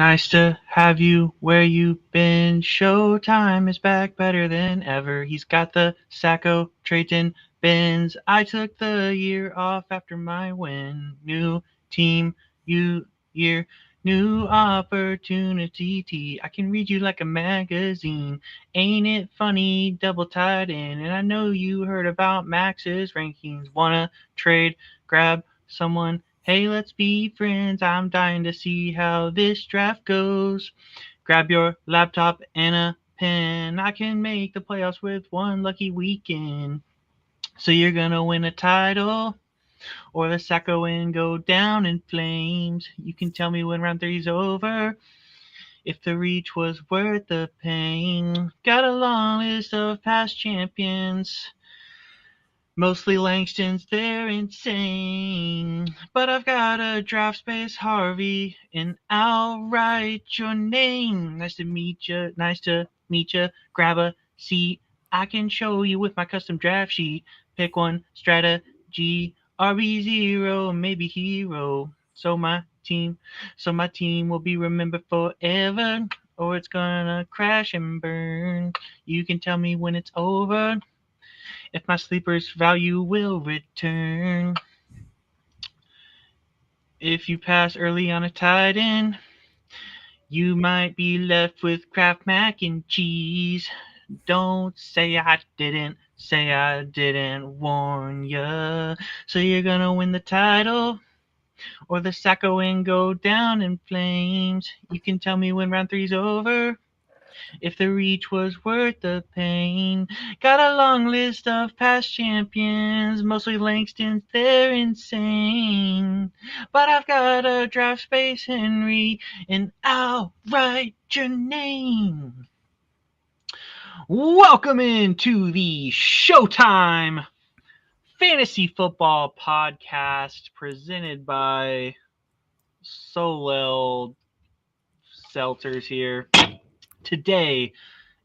Nice to have you where you've been. Showtime is back better than ever. He's got the Sacco, Trayton, Benz. I took the year off after my win. New team, you year, new opportunity. I can read you like a magazine. Ain't it funny? Double tied in. And I know you heard about Max's rankings. Wanna trade, grab someone. Hey, let's be friends. I'm dying to see how this draft goes. Grab your laptop and a pen. I can make the playoffs with one lucky weekend. So you're gonna win a title, or the Sacco and go down in flames. You can tell me when round three's over, if the reach was worth the pain. Got a long list of past champions. Mostly Langstons, they're insane. But I've got a draft space, Harvey, and I'll write your name. Nice to meet you. Nice to meet you. Grab a seat. I can show you with my custom draft sheet. Pick one strategy. RB0, maybe hero. So my team will be remembered forever, or it's gonna crash and burn. You can tell me when it's over, if my sleeper's value will return. If you pass early on a tight end, you might be left with Kraft mac and cheese. Don't say I didn't warn ya. So you're gonna win the title, or the Sacco and go down in flames. You can tell me when round three's over, if the reach was worth the pain. Got a long list of past champions, mostly Langstons, they're insane. But I've got a draft space, Henry, and I'll write your name. Welcome into the Showtime Fantasy Football Podcast presented by Solel Seltzers here. Today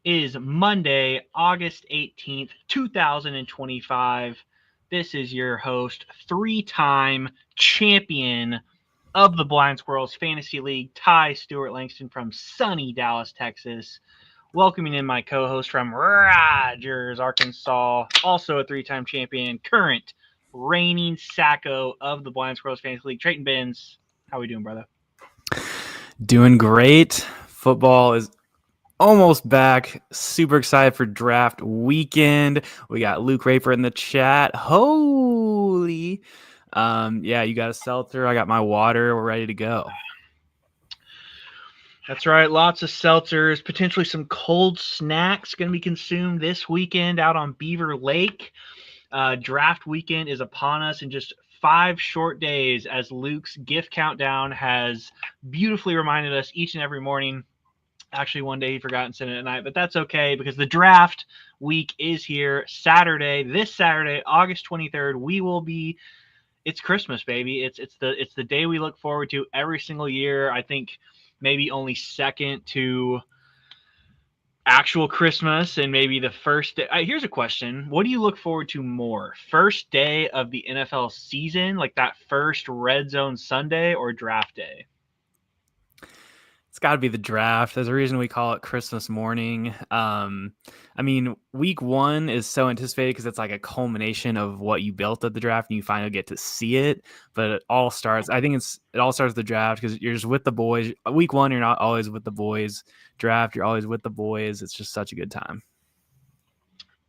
is Monday, August 18th, 2025. This is your host, three-time champion of the Blind Squirrels Fantasy League, Ty Stewart Langston from sunny Dallas, Texas. Welcoming in my co-host from Rogers, Arkansas, also a three-time champion, current reigning Sacco of the Blind Squirrels Fantasy League, Trayton Benz. How we doing, brother? Doing great. Football is almost back. Super excited for draft weekend. We got Luke Raper in the chat. Holy. Yeah, you got a seltzer. I got my water. We're ready to go. That's right. Lots of seltzers, potentially some cold snacks going to be consumed this weekend out on Beaver Lake. Draft weekend is upon us in just 5 short days, as Luke's gift countdown has beautifully reminded us each and every morning. Actually, one day he forgot and sent it at night, but that's okay because the draft week is here. This Saturday, August 23rd, we will be. It's Christmas, baby. It's the day we look forward to every single year. I think maybe only second to actual Christmas and maybe the first day. Here's a question. What do you look forward to more? First day of the NFL season, like that first red zone Sunday, or draft day? It's got to be the draft. There's a reason we call it Christmas morning. I mean, week one is so anticipated because it's like a culmination of what you built at the draft, and you finally get to see it. But it all starts. I think it all starts with the draft because you're just with the boys. Week one, you're not always with the boys. Draft, you're always with the boys. It's just such a good time.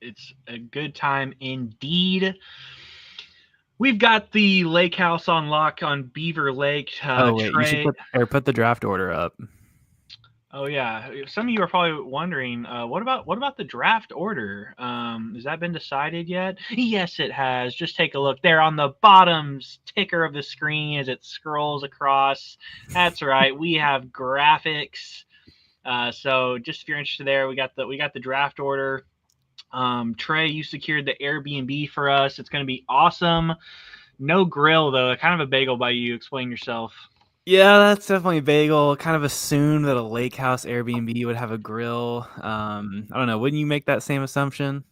It's a good time indeed. We've got the lake house on lock on Beaver Lake. Wait, you should put the draft order up. Oh yeah, some of you are probably wondering, what about the draft order? Has that been decided yet? Yes, it has. Just take a look there on the bottom ticker of the screen as it scrolls across. That's right, we have graphics. So just if you're interested there, we got the draft order. Trey, you secured the Airbnb for us. It's going to be awesome. No grill though. Kind of a bagel by you. Explain yourself. Yeah, that's definitely a bagel. Kind of assumed that a lake house Airbnb would have a grill. I don't know. Wouldn't you make that same assumption?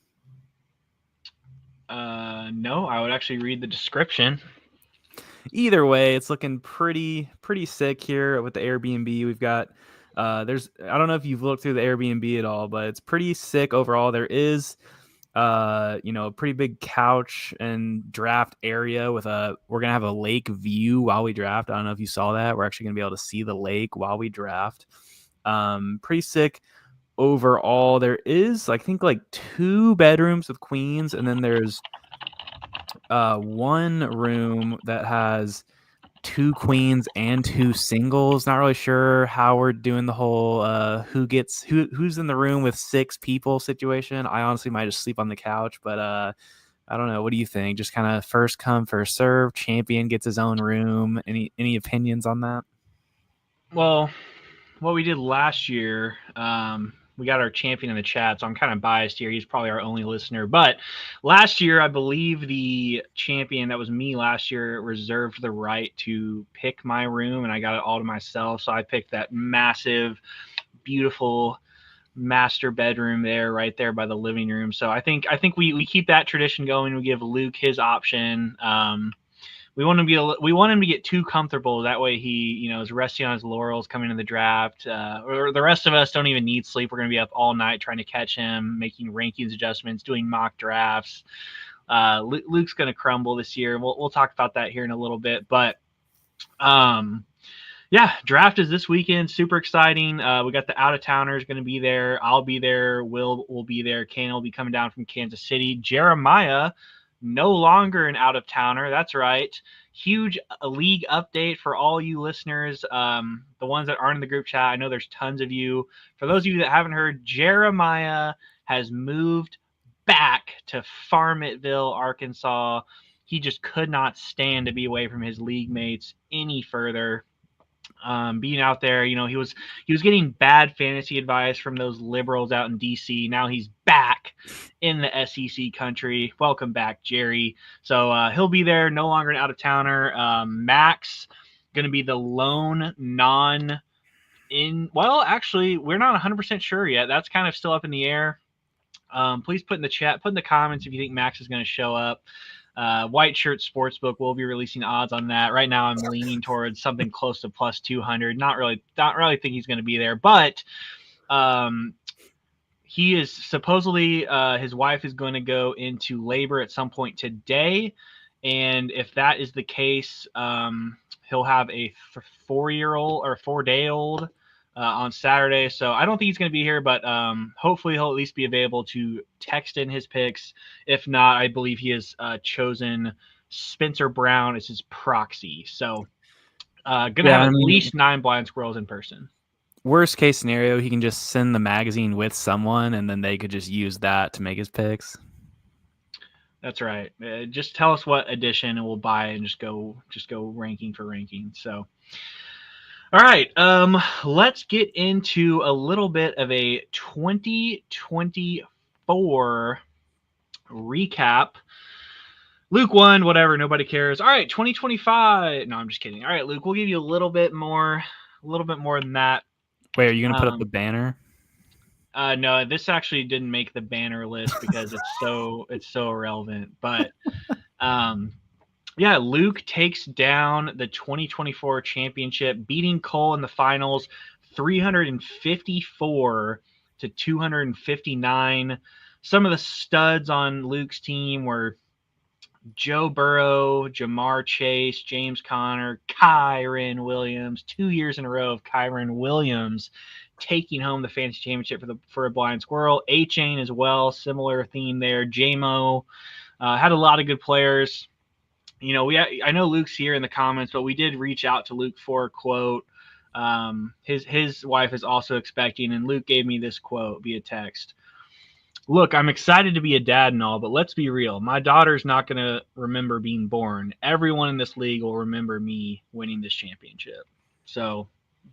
No, I would actually read the description. Either way, it's looking pretty sick here with the Airbnb. We've got there's I don't know if you've looked through the Airbnb at all, but it's pretty sick overall. There is a pretty big couch and draft area with we're gonna have a lake view while we draft. I don't know if you saw that. We're actually gonna be able to see the lake while we draft. Pretty sick overall. There is, I think, like 2 bedrooms with queens, and then there's one room that has 2 queens and 2 singles. Not really sure how we're doing the whole who's in the room with 6 people situation. I honestly might just sleep on the couch, but I don't know. What do you think? Just kind of first come, first serve. Champion gets his own room. Any opinions on that? Well, what we did last year, we got our champion in the chat, so I'm kind of biased here. He's probably our only listener. But last year, I believe the champion, that was me last year, reserved the right to pick my room, and I got it all to myself. So I picked that massive, beautiful master bedroom there, right there by the living room. So I think we keep that tradition going. We give Luke his option. We want him to get too comfortable. That way he, is resting on his laurels coming to the draft. Or the rest of us don't even need sleep. We're going to be up all night trying to catch him, making rankings adjustments, doing mock drafts. Luke's going to crumble this year. We'll talk about that here in a little bit. But yeah, draft is this weekend. Super exciting. We got the out of towners going to be there. I'll be there. Will be there. Kane will be coming down from Kansas City. Jeremiah, no longer an out of towner. That's right. Huge league update for all you listeners. The ones that aren't in the group chat. I know there's tons of you. For those of you that haven't heard, Jeremiah has moved back to Farmville, Arkansas. He just could not stand to be away from his league mates any further. Being out there, he was getting bad fantasy advice from those liberals out in DC. Now he's back in the SEC country. Welcome back, Jerry. So he'll be there, no longer an out of towner. Max going to be the lone non in. Well, actually, we're not 100% sure yet. That's kind of still up in the air. Please put in the chat, put in the comments if you think Max is going to show up. White Shirt Sportsbook will be releasing odds on that. Right now, I'm leaning towards something close to plus 200. Not really think he's going to be there, but he is supposedly his wife is going to go into labor at some point today, and if that is the case, he'll have a 4-year-old or 4-day-old. On Saturday. So I don't think he's going to be here, but hopefully he'll at least be available to text in his picks. If not, I believe he has chosen Spencer Brown as his proxy. So going to Yeah, have I at mean, least 9 blind squirrels in person. worst case scenario, he can just send the magazine with someone, and then they could just use that to make his picks. That's right. Just tell us what edition and we'll buy it and just go ranking for ranking. So all right, let's get into a little bit of a 2024 recap. Luke won, whatever, nobody cares. All right, 2025. No, I'm just kidding. All right, Luke, we'll give you a little bit more than that. Wait, are you gonna put up the banner? No, this actually didn't make the banner list because it's so irrelevant. But yeah, Luke takes down the 2024 championship, beating Cole in the finals 354 to 259. Some of the studs on Luke's team were Joe Burrow, Jamar Chase, James Conner, Kyren Williams. 2 years in a row of Kyren Williams taking home the fantasy championship for a blind squirrel. A-Chain as well, similar theme there. JMO had a lot of good players. I know Luke's here in the comments, but we did reach out to Luke for a quote. His wife is also expecting, and Luke gave me this quote via text. Look, I'm excited to be a dad and all, but let's be real. My daughter's not going to remember being born. Everyone in this league will remember me winning this championship. So,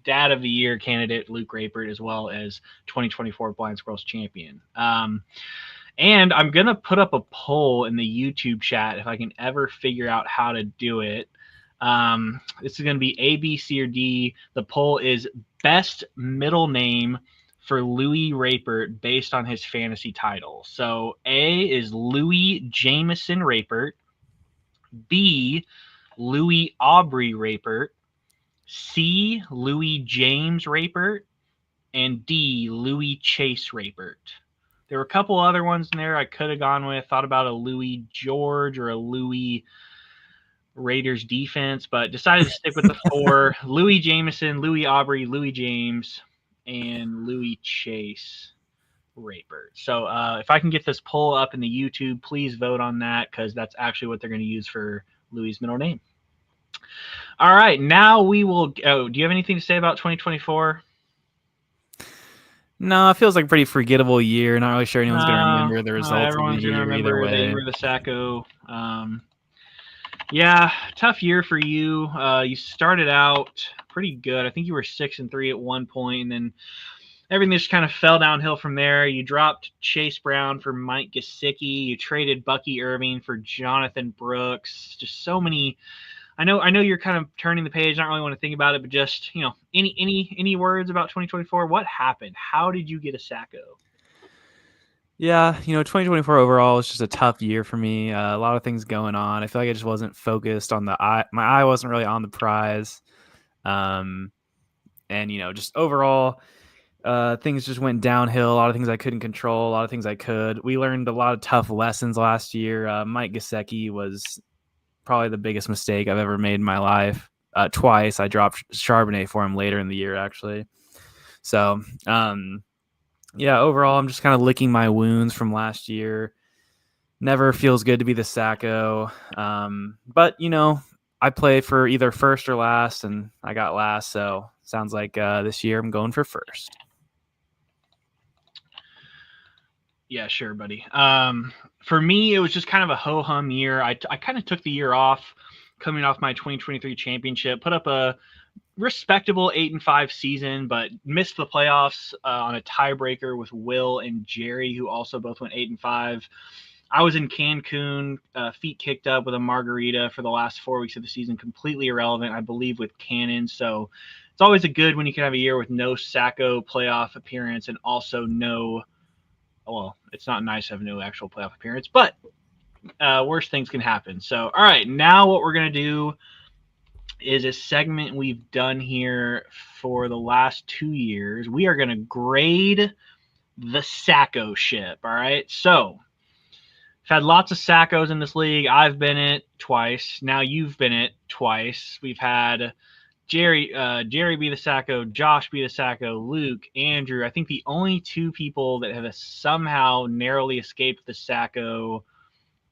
Dad of the Year candidate Luke Rapert, as well as 2024 Blind Squirrels champion. And I'm going to put up a poll in the YouTube chat if I can ever figure out how to do it. This is going to be A, B, C, or D. The poll is best middle name for Louis Rapert based on his fantasy title. So A is Louis Jameson Rapert. B, Louis Aubrey Rapert, C. Louis James Rapert, and D. Louis Chase Rapert. There were a couple other ones in there I could have gone with. Thought about a Louis George or a Louis Raiders defense, but decided to stick with the four: Louis Jameson, Louis Aubrey, Louis James, and Louis Chase Rapert. So if I can get this poll up in the YouTube, please vote on that because that's actually what they're going to use for Louis' middle name. All right, now we will. Oh, do you have anything to say about 2024? No, it feels like a pretty forgettable year. Not really sure anyone's going to No, remember the no, results of the everyone's going to year either remember the way. year of the Sacco. Yeah, tough year for you. You started out pretty good. I think you were 6-3 at one point, and then everything just kind of fell downhill from there. You dropped Chase Brown for Mike Gesicki. You traded Bucky Irving for Jonathan Brooks. Just so many. I know you're kind of turning the page. Not really want to think about it, but just any words about 2024? What happened? How did you get a Sacco? Yeah, 2024 overall was just a tough year for me. A lot of things going on. I feel like I just wasn't focused on the eye. My eye wasn't really on the prize. Um, and just overall, things just went downhill. A lot of things I couldn't control. A lot of things I could. We learned a lot of tough lessons last year. Mike Gesicki was probably the biggest mistake I've ever made in my life. Twice I dropped Charbonnet for him later in the year, actually. So, yeah, overall, I'm just kind of licking my wounds from last year. Never feels good to be the Sacco. But, I play for either first or last, and I got last. So sounds like this year I'm going for first. Yeah, sure, buddy. For me, it was just kind of a ho hum year. I kind of took the year off, coming off my 2023 championship, put up a respectable 8-5 season, but missed the playoffs on a tiebreaker with Will and Jerry, who also both went 8-5. I was in Cancun, feet kicked up with a margarita for the last 4 weeks of the season, completely irrelevant, I believe, with Cannon. So it's always a good when you can have a year with no Sacco playoff appearance and also no. Well, it's not nice to have no actual playoff appearance, but worse things can happen. So, all right, now what we're going to do is a segment we've done here for the last 2 years. We are going to grade the Sacco ship. All right. So, I've had lots of Saccos in this league. I've been it twice. Now you've been it twice. We've had Jerry be the Sacco, Josh be the Sacco, Luke, Andrew. I think the only two people that have somehow narrowly escaped the Sacco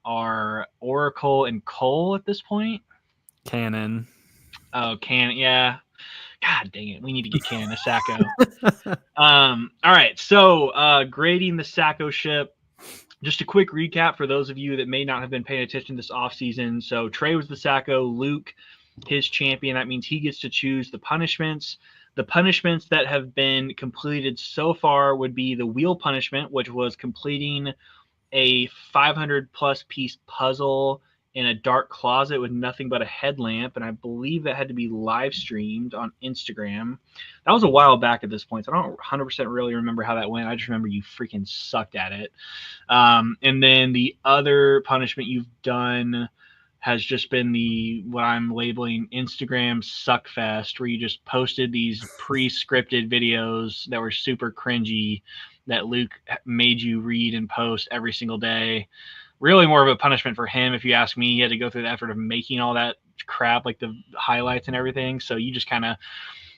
are Oracle and Cole at this point. Cannon. Oh, yeah. God dang it. We need to get Cannon a Sacco. All right. So, grading the Sacco ship. Just a quick recap for those of you that may not have been paying attention this offseason. So, Trey was the Sacco, Luke, his champion. That means he gets to choose the punishments. The punishments that have been completed so far would be the wheel punishment, which was completing a 500 plus piece puzzle in a dark closet with nothing but a headlamp, and I believe that had to be live streamed on Instagram. That was a while back at this point, so I don't 100% really remember how that went. I just remember you freaking sucked at it. And then the other punishment you've done has just been the what I'm labeling Instagram suckfest, where you just posted these pre-scripted videos that were super cringy that Luke made you read and post every single day. Really more of a punishment for him, if you ask me. He had to go through the effort of making all that crap, like the highlights and everything. So you just kind of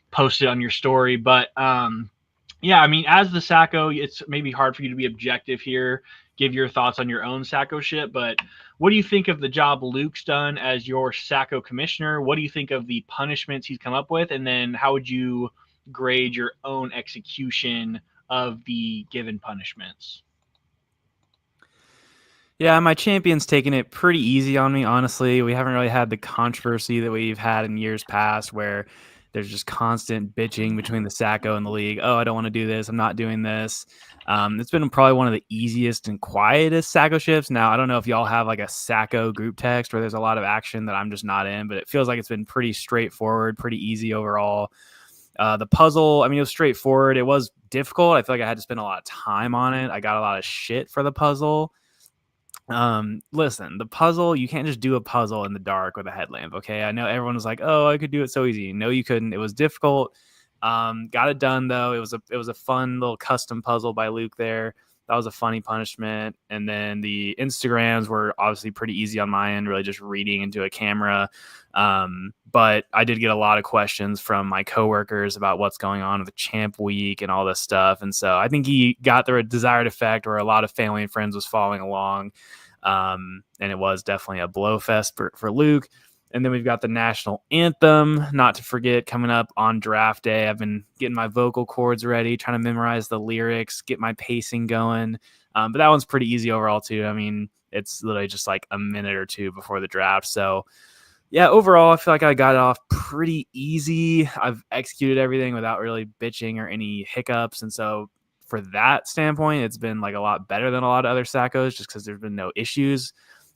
posted on your story. But yeah, I mean, as the Sacco, it's maybe hard for you to be objective here, give your thoughts on your own Sacco ship. But what do you think of the job Luke's done as your Sacco commissioner? What do you think of the punishments he's come up with? And then how would you grade your own execution of the given punishments? Yeah, my champion's taking it pretty easy on me, honestly. We haven't really had the controversy that we've had in years past where there's just constant bitching between the Sacco and the league. Oh, I don't want to do this. I'm not doing this. It's been probably one of the easiest and quietest Sacco ships. Now, I don't know if y'all have like a Sacco group text where there's a lot of action that I'm just not in, but it feels like it's been pretty straightforward, pretty easy overall. The puzzle, I mean, it was straightforward. It was difficult. I feel like I had to spend a lot of time on it. I got a lot of shit for the puzzle. Listen, the puzzle, you can't just do a puzzle in the dark with a headlamp, okay? I know everyone was like, "Oh, I could do it so easy." No, you couldn't. It was difficult. Got it done though. It was a fun little custom puzzle by Luke there. That was a funny punishment. And then the Instagrams were obviously pretty easy on my end, really just reading into a camera. But I did get a lot of questions from my coworkers about what's going on with Champ Week and all this stuff. And so I think he got the desired effect where a lot of family and friends was following along. And it was definitely a blow fest for Luke. And then we've got the national anthem, not to forget, coming up on draft day. I've been getting my vocal cords ready, trying to memorize the lyrics, get my pacing going. But that one's pretty easy overall, too. I mean, it's literally just like a minute or two before the draft. So, yeah, overall, I feel like I got it off pretty easy. I've executed everything without really bitching or any hiccups. And so, for that standpoint, it's been like a lot better than a lot of other Sackos just because there's been no issues.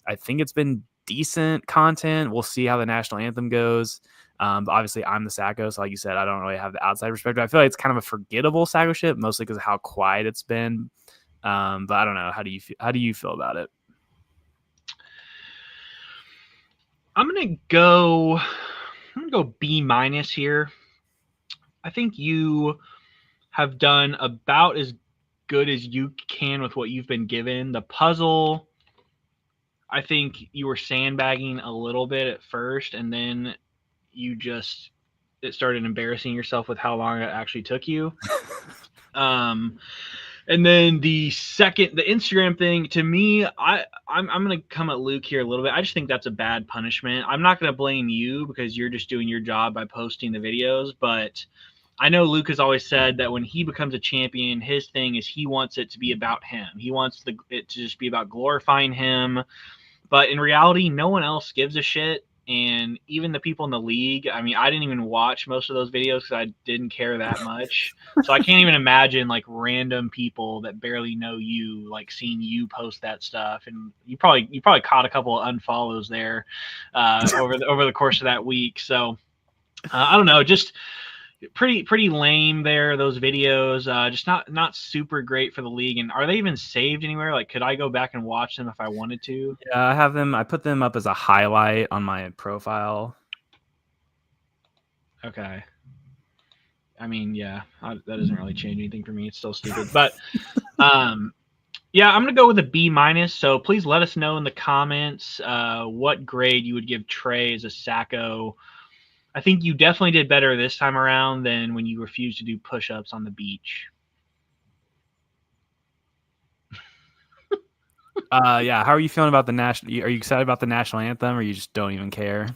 I think it's been decent content. We'll see how the national anthem goes. But obviously, I'm the Sacco, so like you said, I don't really have the outside perspective. I feel like it's kind of a forgettable Sacco ship, mostly because of how quiet it's been. But I don't know. How do you feel about it? I'm gonna go. I'm gonna go B minus here. I think you have done about as good as you can with what you've been given. The puzzle, I think you were sandbagging a little bit at first, and then you just it started embarrassing yourself with how long it actually took you. Um, and then the Instagram thing, to me, I'm gonna come at Luke here a little bit. I just think that's a bad punishment. I'm not gonna blame you because you're just doing your job by posting the videos, but I know Luke has always said that when he becomes a champion, his thing is he wants it to be about him. He wants it to just be about glorifying him. But in reality, no one else gives a shit. And even the people in the league, I mean, I didn't even watch most of those videos because I didn't care that much. So I can't even imagine like random people that barely know you, like seeing you post that stuff. And you probably caught a couple of unfollows there over the course of that week. So I don't know, just pretty lame there, those videos. Just not super great for the league. And are they even saved anywhere? Like, could I go back and watch them if I wanted to? Yeah, I have them. I put them up as a highlight on my profile. Okay. I mean, yeah, that doesn't really change anything for me. It's still stupid, but yeah, I'm gonna go with a B minus. So please let us know in the comments what grade you would give Trey as a Sacco. I think you definitely did better this time around than when you refused to do push-ups on the beach. Yeah, how are you feeling about the national? Are you excited about the national anthem, or you just don't even care?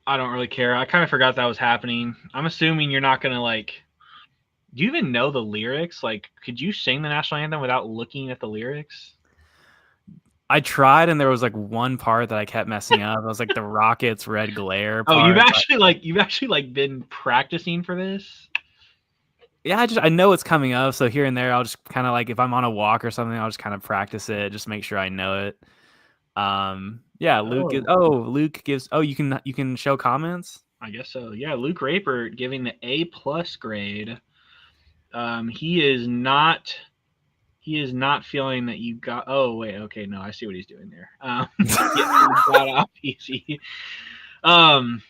I don't really care. I kind of forgot that was happening. I'm assuming you're not gonna like. Do you even know the lyrics? Like, could you sing the national anthem without looking at the lyrics? I tried, and there was like one part that I kept messing up. It was like the Rockets red glare Oh, part. you've actually like been practicing for this. Yeah, I know it's coming up, so here and there I'll just kind of like if I'm on a walk or something, I'll just kind of practice it, just make sure I know it. Yeah, Oh, Luke gives. Oh, you can show comments. I guess so. Yeah, Luke Raper giving the A plus grade. He is not. He is not feeling that you got. Oh wait, okay, no, I see what he's doing there. Yeah, you got off easy. Um,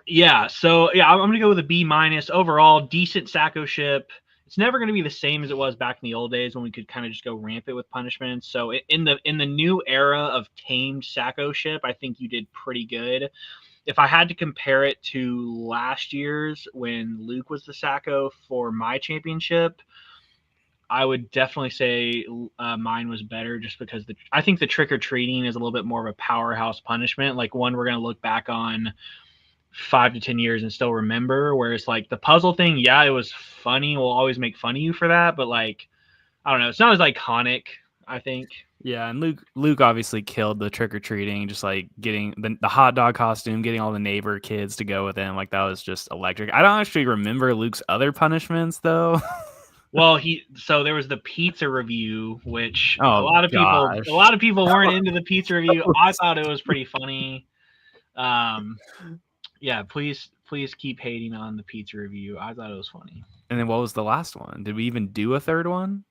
yeah, so yeah, I'm gonna go with a B minus overall. Decent Sacco ship. It's never gonna be the same as it was back in the old days when we could kind of just go rampant with punishments. So in the new era of tamed Sacco ship, I think you did pretty good. If I had to compare it to last year's when Luke was the Sacco for my championship, I would definitely say mine was better just because I think the trick or treating is a little bit more of a powerhouse punishment, like one we're going to look back on 5 to 10 years and still remember. Whereas like the puzzle thing, yeah, it was funny. We'll always make fun of you for that, but like I don't know, it's not as iconic. I think. Yeah, and Luke obviously killed the trick or treating, just like getting the hot dog costume, getting all the neighbor kids to go with him. Like that was just electric. I don't actually remember Luke's other punishments though. Well, so there was the pizza review, which a Oh lot of people gosh. a lot of people weren't into the pizza review. I thought it was pretty funny. Um, yeah, please keep hating on the pizza review. I thought it was funny. And then what was the last one? Did we even do a third one?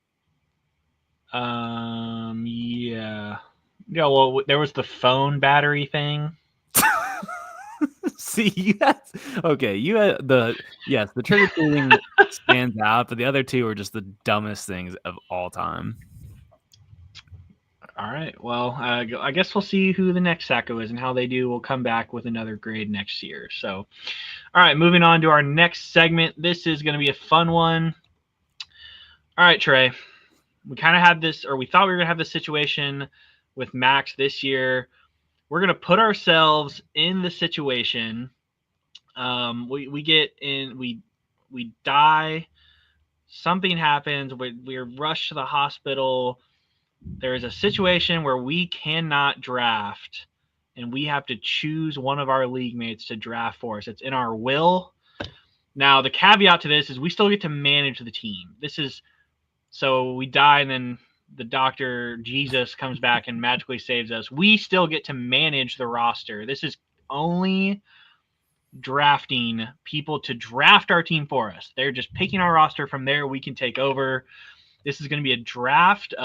Yeah, Yeah, well, there was the phone battery thing. See, you had okay. You had the trick or treating stands out, but the other two are just the dumbest things of all time. All right. Well, I guess we'll see who the next Sacco is and how they do. We'll come back with another grade next year. So, all right, moving on to our next segment. This is going to be a fun one. All right, Trey. We kind of had this, or we thought we were going to have this situation with Max this year. We're going to put ourselves in the situation. We get in, we die. Something happens. We're rushed to the hospital. There is a situation where we cannot draft, and we have to choose one of our league mates to draft for us. It's in our will. Now, the caveat to this is we still get to manage the team. This is so we die, and then the doctor Jesus comes back and magically saves us. We still get to manage the roster. This is only drafting people to draft our team for us. They're just picking our roster from there. We can take over. This is going to be a draft,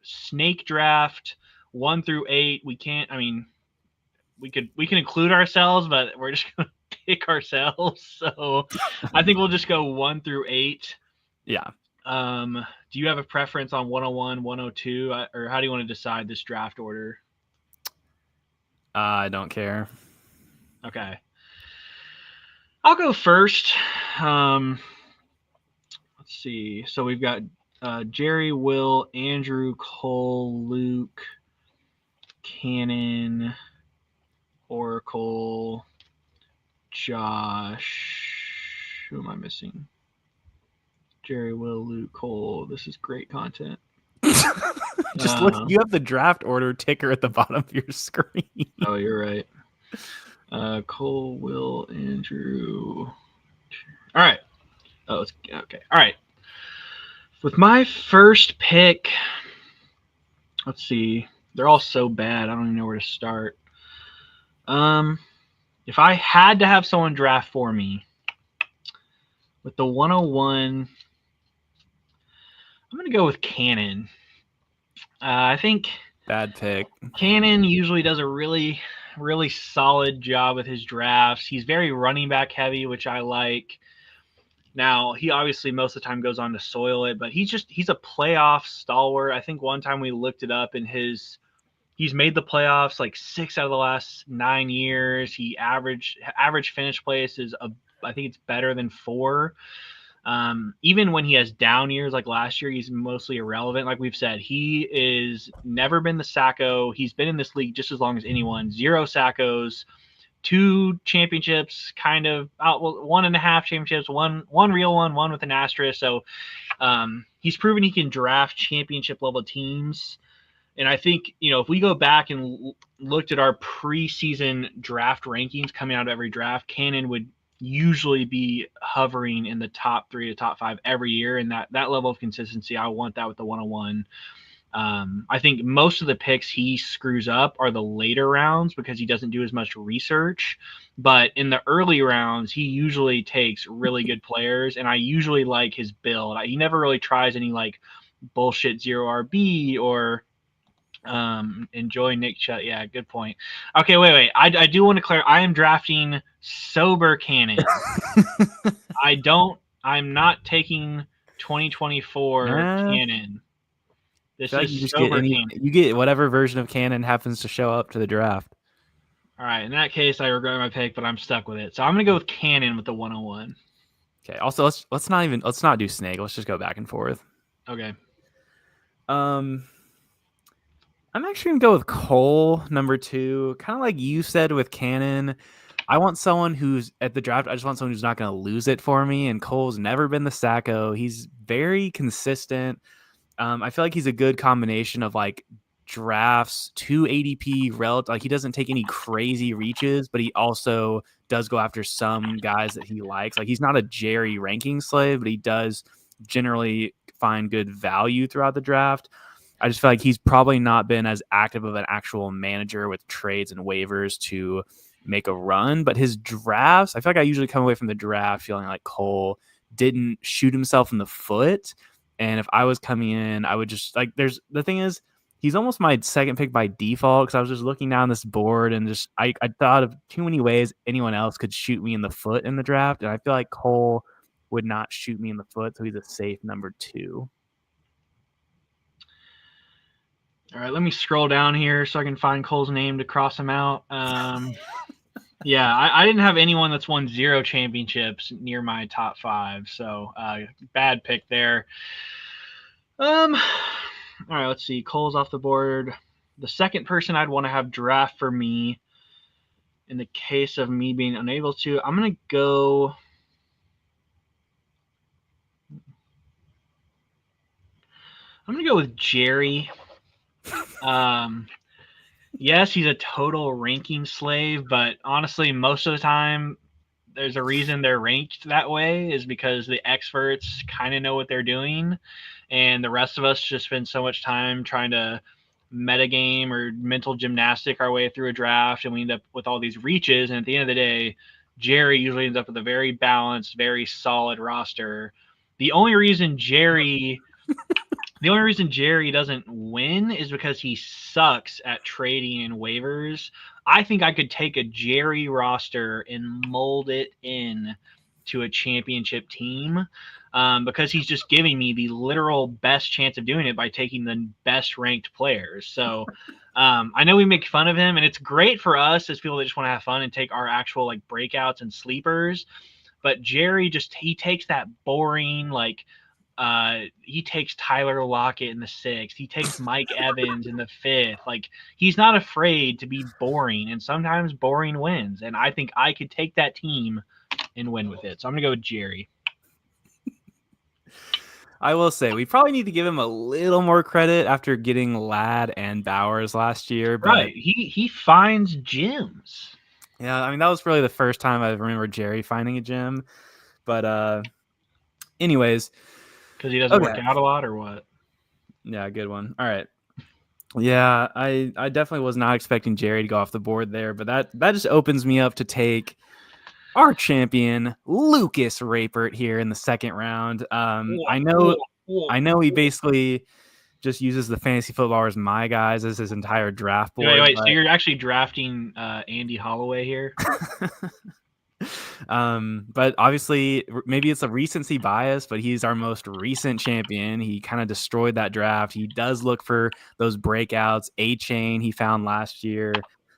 snake draft, 1 through 8. We can't. I mean, we can include ourselves, but we're just going to pick ourselves. So I think we'll just go 1 through 8. Yeah. Do you have a preference on 101, 102, or how do you want to decide this draft order? I don't care. Okay. I'll go first. Let's see. So we've got Jerry, Will, Andrew, Cole, Luke, Cannon, Oracle, Josh. Who am I missing? Jerry, Will, Luke, Cole. This is great content. Just look. You have the draft order ticker at the bottom of your screen. Oh, you're right. Cole, Will, Andrew. All right. Oh, okay. All right. With my first pick, let's see. They're all so bad. I don't even know where to start. If I had to have someone draft for me with the 101, I'm going to go with Cannon. I think bad pick. Cannon usually does a really solid job with his drafts. He's very running back heavy, which I like. Now, he obviously most of the time goes on to soil it, but he's a playoff stalwart. I think one time we looked it up and he's made the playoffs like 6 out of the last 9 years. He average finish place is I think it's better than 4. Even when he has down years like last year, he's mostly irrelevant. Like we've said, he is never been the Sacco. He's been in this league just as long as anyone. 0 Saccos, 2 championships, kind of 1.5 championships, one real one with an asterisk. So he's proven he can draft championship level teams. And I think, if we go back and looked at our preseason draft rankings coming out of every draft, Cannon would usually be hovering in the top 3 to top 5 every year. And that level of consistency, I want that with the 101. I think most of the picks he screws up are the later rounds because he doesn't do as much research. But in the early rounds, he usually takes really good players, and I usually like his build. He never really tries any like bullshit 0 RB or enjoy Nick Chubb. Yeah, good point. Okay, wait. I do want to clear. I am drafting sober Cannon. I'm not taking 2024 Cannon. This is you sober Cannon. You get whatever version of Cannon happens to show up to the draft. All right. In that case, I regret my pick, but I'm stuck with it. So I'm gonna go with Cannon with the 101. Okay. Also, let's not do snake. Let's just go back and forth. Okay. I'm actually gonna go with Cole, number 2. Kind of like you said with Cannon. I want someone who's at the draft. I just want someone who's not gonna lose it for me. And Cole's never been the Sacco. He's very consistent. I feel like he's a good combination of like drafts to ADP relative. Like he doesn't take any crazy reaches, but he also does go after some guys that he likes. Like he's not a Jerry ranking slave, but he does generally find good value throughout the draft. I just feel like he's probably not been as active of an actual manager with trades and waivers to make a run, but his drafts, I feel like I usually come away from the draft feeling like Cole didn't shoot himself in the foot. And if I was coming in, I would just like, the thing is, he's almost my second pick by default because I was just looking down this board and just I thought of too many ways anyone else could shoot me in the foot in the draft, and I feel like Cole would not shoot me in the foot, so he's a safe number 2. All right, let me scroll down here so I can find Cole's name to cross him out. Yeah, I didn't have anyone that's won 0 championships near my top 5, so bad pick there. All right, let's see. Cole's off the board. The second person I'd want to have draft for me, in the case of me being unable to, I'm gonna go with Jerry. Yes, he's a total ranking slave, but honestly, most of the time, there's a reason they're ranked that way is because the experts kind of know what they're doing, and the rest of us just spend so much time trying to metagame or mental gymnastic our way through a draft, and we end up with all these reaches. And at the end of the day, Jerry usually ends up with a very balanced, very solid roster. The only reason Jerry doesn't win is because he sucks at trading and waivers. I think I could take a Jerry roster and mold it in to a championship team because he's just giving me the literal best chance of doing it by taking the best ranked players. So I know we make fun of him, and it's great for us as people that just want to have fun and take our actual like breakouts and sleepers. But Jerry he takes that boring he takes Tyler Lockett in the 6th. He takes Mike Evans in the 5th. Like, he's not afraid to be boring, and sometimes boring wins. And I think I could take that team and win with it. So I'm going to go with Jerry. I will say we probably need to give him a little more credit after getting Ladd and Bowers last year. But right. He finds gems. Yeah, I mean, that was really the first time I remember Jerry finding a gem. But anyways. Because he doesn't work out a lot or what? Yeah, good one. All right. Yeah, I definitely was not expecting Jerry to go off the board there, but that just opens me up to take our champion, Lucas Rapert, here in the second round. I know he basically just uses the fantasy footballers my guys as his entire draft board. Wait. So you're actually drafting Andy Holloway here? But obviously maybe it's a recency bias, but he's our most recent champion. He kind of destroyed that draft. He does look for those breakouts. A-Chain he found last year.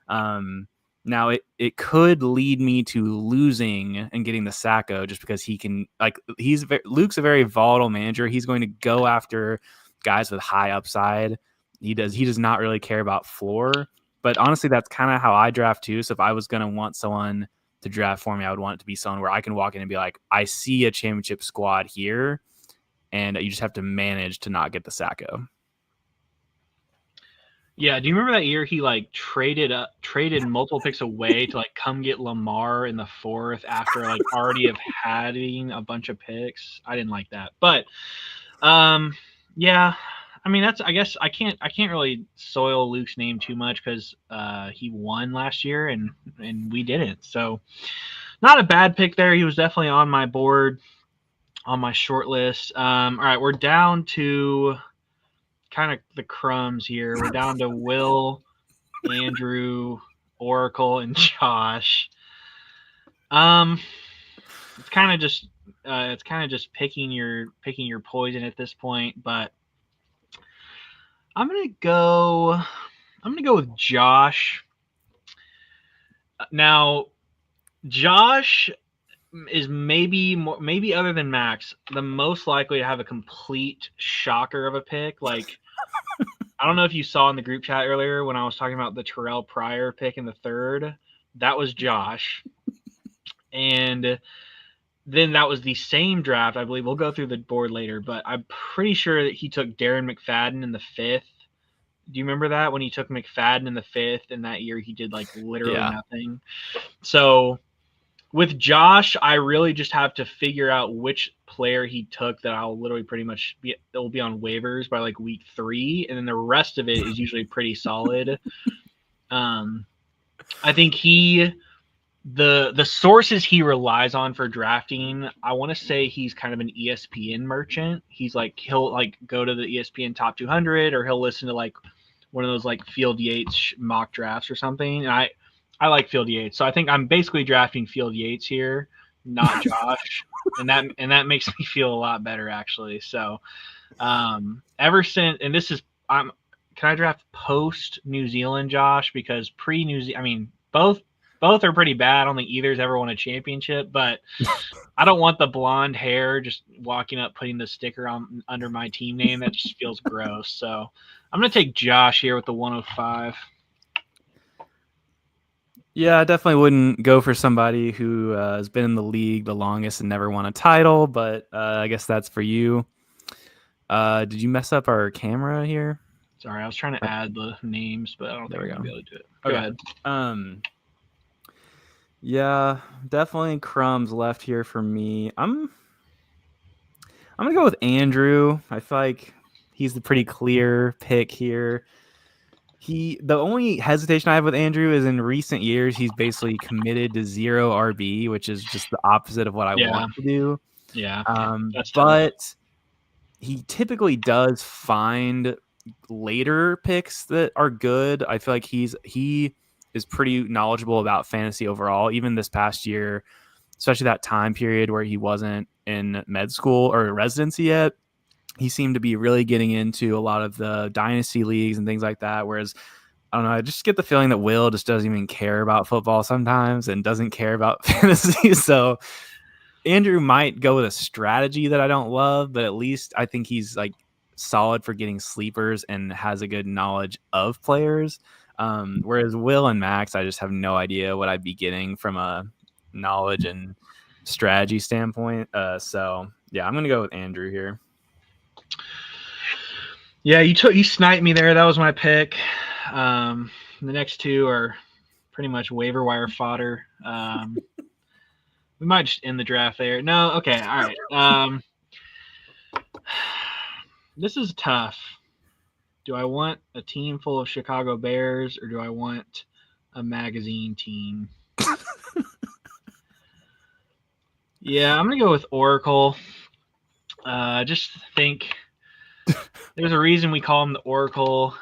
Now it could lead me to losing and getting the Sacco just because he can, like, Luke's a very volatile manager. He's going to go after guys with high upside. He does not really care about floor, but honestly, that's kind of how I draft too. So if I was going to want someone to draft for me, I would want it to be someone where I can walk in and be like, I see a championship squad here, and you just have to manage to not get the Sacco. Yeah, do you remember that year he like traded multiple picks away to like come get Lamar in the 4th after like already having a bunch of picks? I didn't like that, but yeah. I mean, I guess I can't really soil Luke's name too much because he won last year and we didn't. So not a bad pick there. He was definitely on my board, on my short list. All right, we're down to kind of the crumbs here. We're down to Will, Andrew, Oracle, and Josh. It's kind of just picking your poison at this point, but I'm gonna go with Josh. Now, Josh is maybe other than Max, the most likely to have a complete shocker of a pick. Like, I don't know if you saw in the group chat earlier when I was talking about the Terrell Pryor pick in the 3rd. That was Josh. And then that was the same draft, I believe. We'll go through the board later, but I'm pretty sure that he took Darren McFadden in the 5th. Do you remember that when he took McFadden in the 5th, and that year he did like literally nothing? So with Josh, I really just have to figure out which player he took that I'll literally that will be on waivers by like week 3, and then the rest of it is usually pretty solid. I think the sources he relies on for drafting, I want to say he's kind of an ESPN merchant. He'll like go to the ESPN top 200, or he'll listen to like one of those like Field Yates mock drafts or something. And I like Field Yates, so I think I'm basically drafting Field Yates here, not Josh, and that makes me feel a lot better actually. So ever since, and this is I'm can I draft post New Zealand Josh, because pre New Zealand, I mean both are pretty bad. I don't think either's ever won a championship, but I don't want the blonde hair just walking up putting the sticker on under my team name. That just feels gross. So I'm gonna take Josh here with the 105. Yeah, I definitely wouldn't go for somebody who has been in the league the longest and never won a title, but I guess that's for you. Did you mess up our camera here? Sorry, I was trying to add the names, but I don't think I'm gonna be able to do it. Go ahead. Yeah, definitely Crumbs left here for me. I'm gonna go with Andrew. I feel like he's the pretty clear pick here. The only hesitation I have with Andrew is in recent years he's basically committed to 0 RB, which is just the opposite of what I want to do. Yeah, that's but tough. he typically does find later picks that are good. I feel like he is pretty knowledgeable about fantasy overall. Even this past year, especially that time period where he wasn't in med school or residency yet, he seemed to be really getting into a lot of the dynasty leagues and things like that. Whereas, I don't know, I just get the feeling that Will just doesn't even care about football sometimes and doesn't care about fantasy. So Andrew might go with a strategy that I don't love, but at least I think he's like solid for getting sleepers and has a good knowledge of players. Whereas Will and Max, I just have no idea what I'd be getting from a knowledge and strategy standpoint. So yeah, I'm going to go with Andrew here. Yeah, you sniped me there. That was my pick. The next two are pretty much waiver wire fodder. We might just end the draft there. No, okay, all right. This is tough. Do I want a team full of Chicago Bears, or do I want a magazine team? Yeah, I'm gonna go with Oracle. Just think there's a reason we call him the Oracle.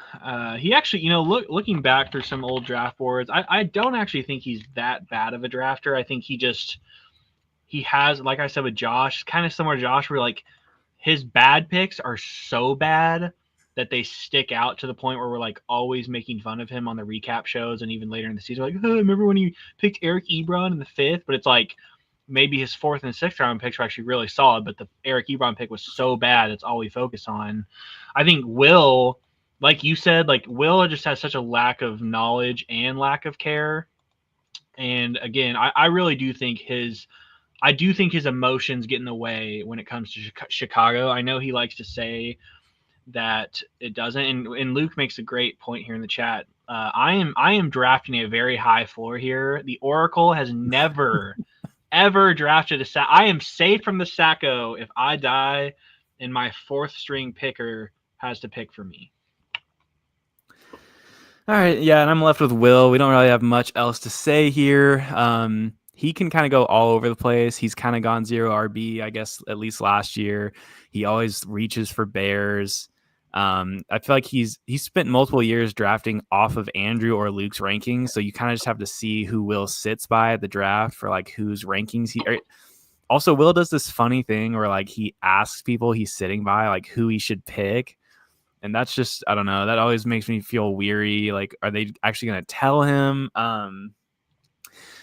He actually, looking back through some old draft boards, I don't actually think he's that bad of a drafter. I think he has, like I said with Josh, kind of similar to Josh, where like his bad picks are so bad that they stick out to the point where we're like always making fun of him on the recap shows and even later in the season. Like, oh, remember when he picked Eric Ebron in the 5th? But it's like maybe his 4th and 6th round picks were actually really solid, but the Eric Ebron pick was so bad that's all we focus on. I think Will, like you said, like Will just has such a lack of knowledge and lack of care. And again, I really do think his emotions get in the way when it comes to Chicago. I know he likes to say that it doesn't, and Luke makes a great point here in the chat. I am drafting a very high floor here. The Oracle has never ever drafted a sack. I am safe from the Sacco if I die, and my 4th string picker has to pick for me. All right, yeah, and I'm left with Will. We don't really have much else to say here. He can kind of go all over the place. He's kind of gone 0 RB, I guess, at least last year. He always reaches for Bears. I feel like he's spent multiple years drafting off of Andrew or Luke's rankings, so you kind of just have to see who Will sits by at the draft for like whose rankings he. Also, Will does this funny thing where like he asks people he's sitting by like who he should pick. And that's just, I don't know, that always makes me feel weary. Like, are they actually going to tell him?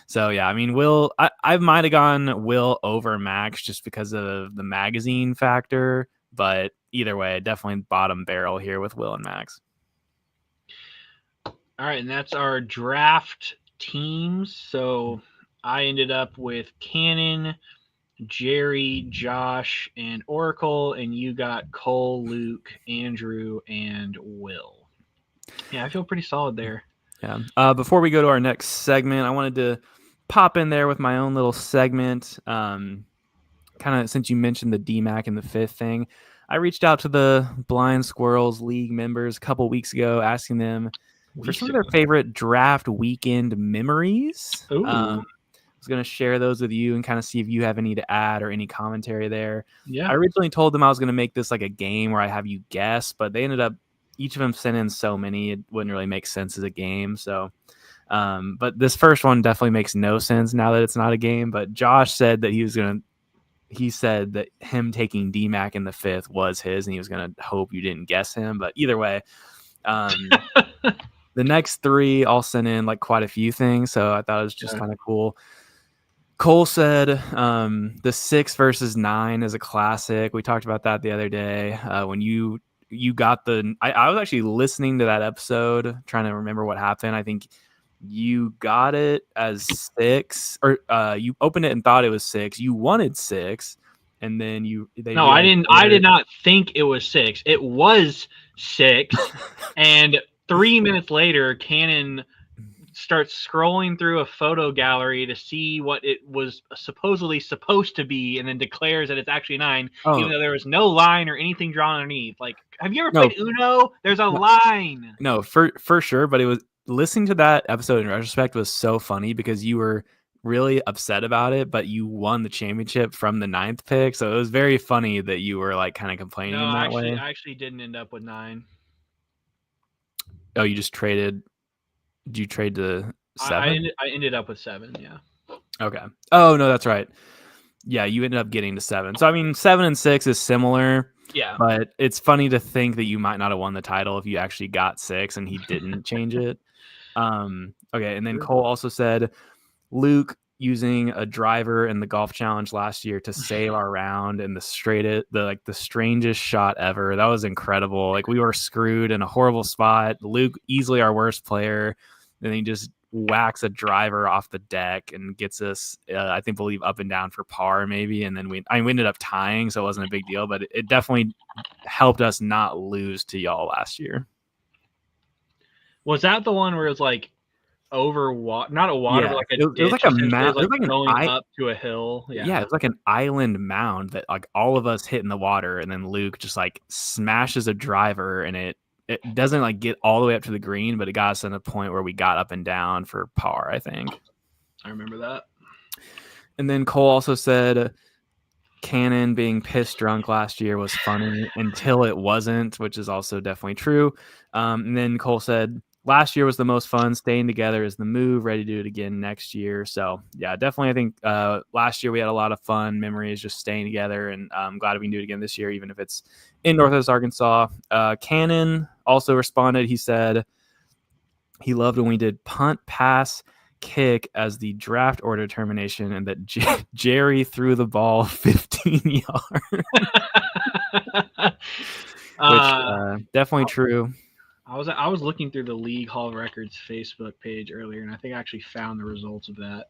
So, yeah, I mean, Will, I might have gone Will over Max just because of the magazine factor. But either way, definitely bottom barrel here with Will and Max. All right, and that's our draft teams. So I ended up with Cannon, Jerry, Josh, and Oracle, and you got Cole, Luke, Andrew, and Will. Yeah, I feel pretty solid there. Yeah. Before we go to our next segment, I wanted to pop in there with my own little segment. Kind of since you mentioned the DMAC and the 5th thing, I reached out to the Blind Squirrels League members a couple weeks ago, asking them for some of their favorite draft weekend memories. I was going to share those with you and kind of see if you have any to add or any commentary there. Yeah. I originally told them I was going to make this like a game where I have you guess, but they ended up each of them sent in so many, it wouldn't really make sense as a game. So, but this first one definitely makes no sense now that it's not a game. But Josh said that he said that him taking DMAC in the 5th was his, and he was going to hope you didn't guess him. But either way, the next 3 all sent in like quite a few things, so I thought it was just kind of cool. Cole said the 6 versus 9 is a classic. We talked about that the other day when you got the. I was actually listening to that episode, trying to remember what happened. I think you got it as 6, or you opened it and thought it was 6. You wanted 6, and then I didn't. I did not think it was 6. It was 6, and 3 minutes later, Cannon starts scrolling through a photo gallery to see what it was supposedly supposed to be, and then declares that it's actually 9, even though there was no line or anything drawn underneath. Like, have you ever played Uno? There's a line. No, for sure. But it was, listening to that episode in retrospect was so funny because you were really upset about it, but you won the championship from the 9th pick. So it was very funny that you were like kind of complaining in that way. I actually didn't end up with 9. Oh, you just traded. Did you trade to 7? I ended up with 7. Yeah. Okay. Oh no, that's right. Yeah, you ended up getting to 7. So I mean, 7 and 6 is similar. Yeah. But it's funny to think that you might not have won the title if you actually got 6 and he didn't change it. Okay, and then Cole also said Luke using a driver in the golf challenge last year to save our round and the strangest shot ever. That was incredible. Like, we were screwed in a horrible spot. Luke, easily our worst player, and he just whacks a driver off the deck and gets us, I believe up and down for par maybe, and then we ended up tying, so it wasn't a big deal, but it definitely helped us not lose to y'all last year. Was that the one where it was like over water, not a water, but like a ditch? It was like a mound. It was like going up to a hill. Yeah, it was like an island mound that like all of us hit in the water, and then Luke just like smashes a driver, and it doesn't like get all the way up to the green, but it got us to a point where we got up and down for par, I think. I remember that. And then Cole also said Cannon being pissed drunk last year was funny until it wasn't, which is also definitely true. And then Cole said last year was the most fun. Staying together is the move. Ready to do it again next year. So yeah, definitely. I think last year we had a lot of fun memories just staying together, and I'm glad we can do it again this year, even if it's in Northwest Arkansas. Cannon also responded. He said he loved when we did punt, pass, kick as the draft order determination, and that Jerry threw the ball 15 yards. Which definitely true. I was looking through the League Hall of Records Facebook page earlier, and I think I actually found the results of that.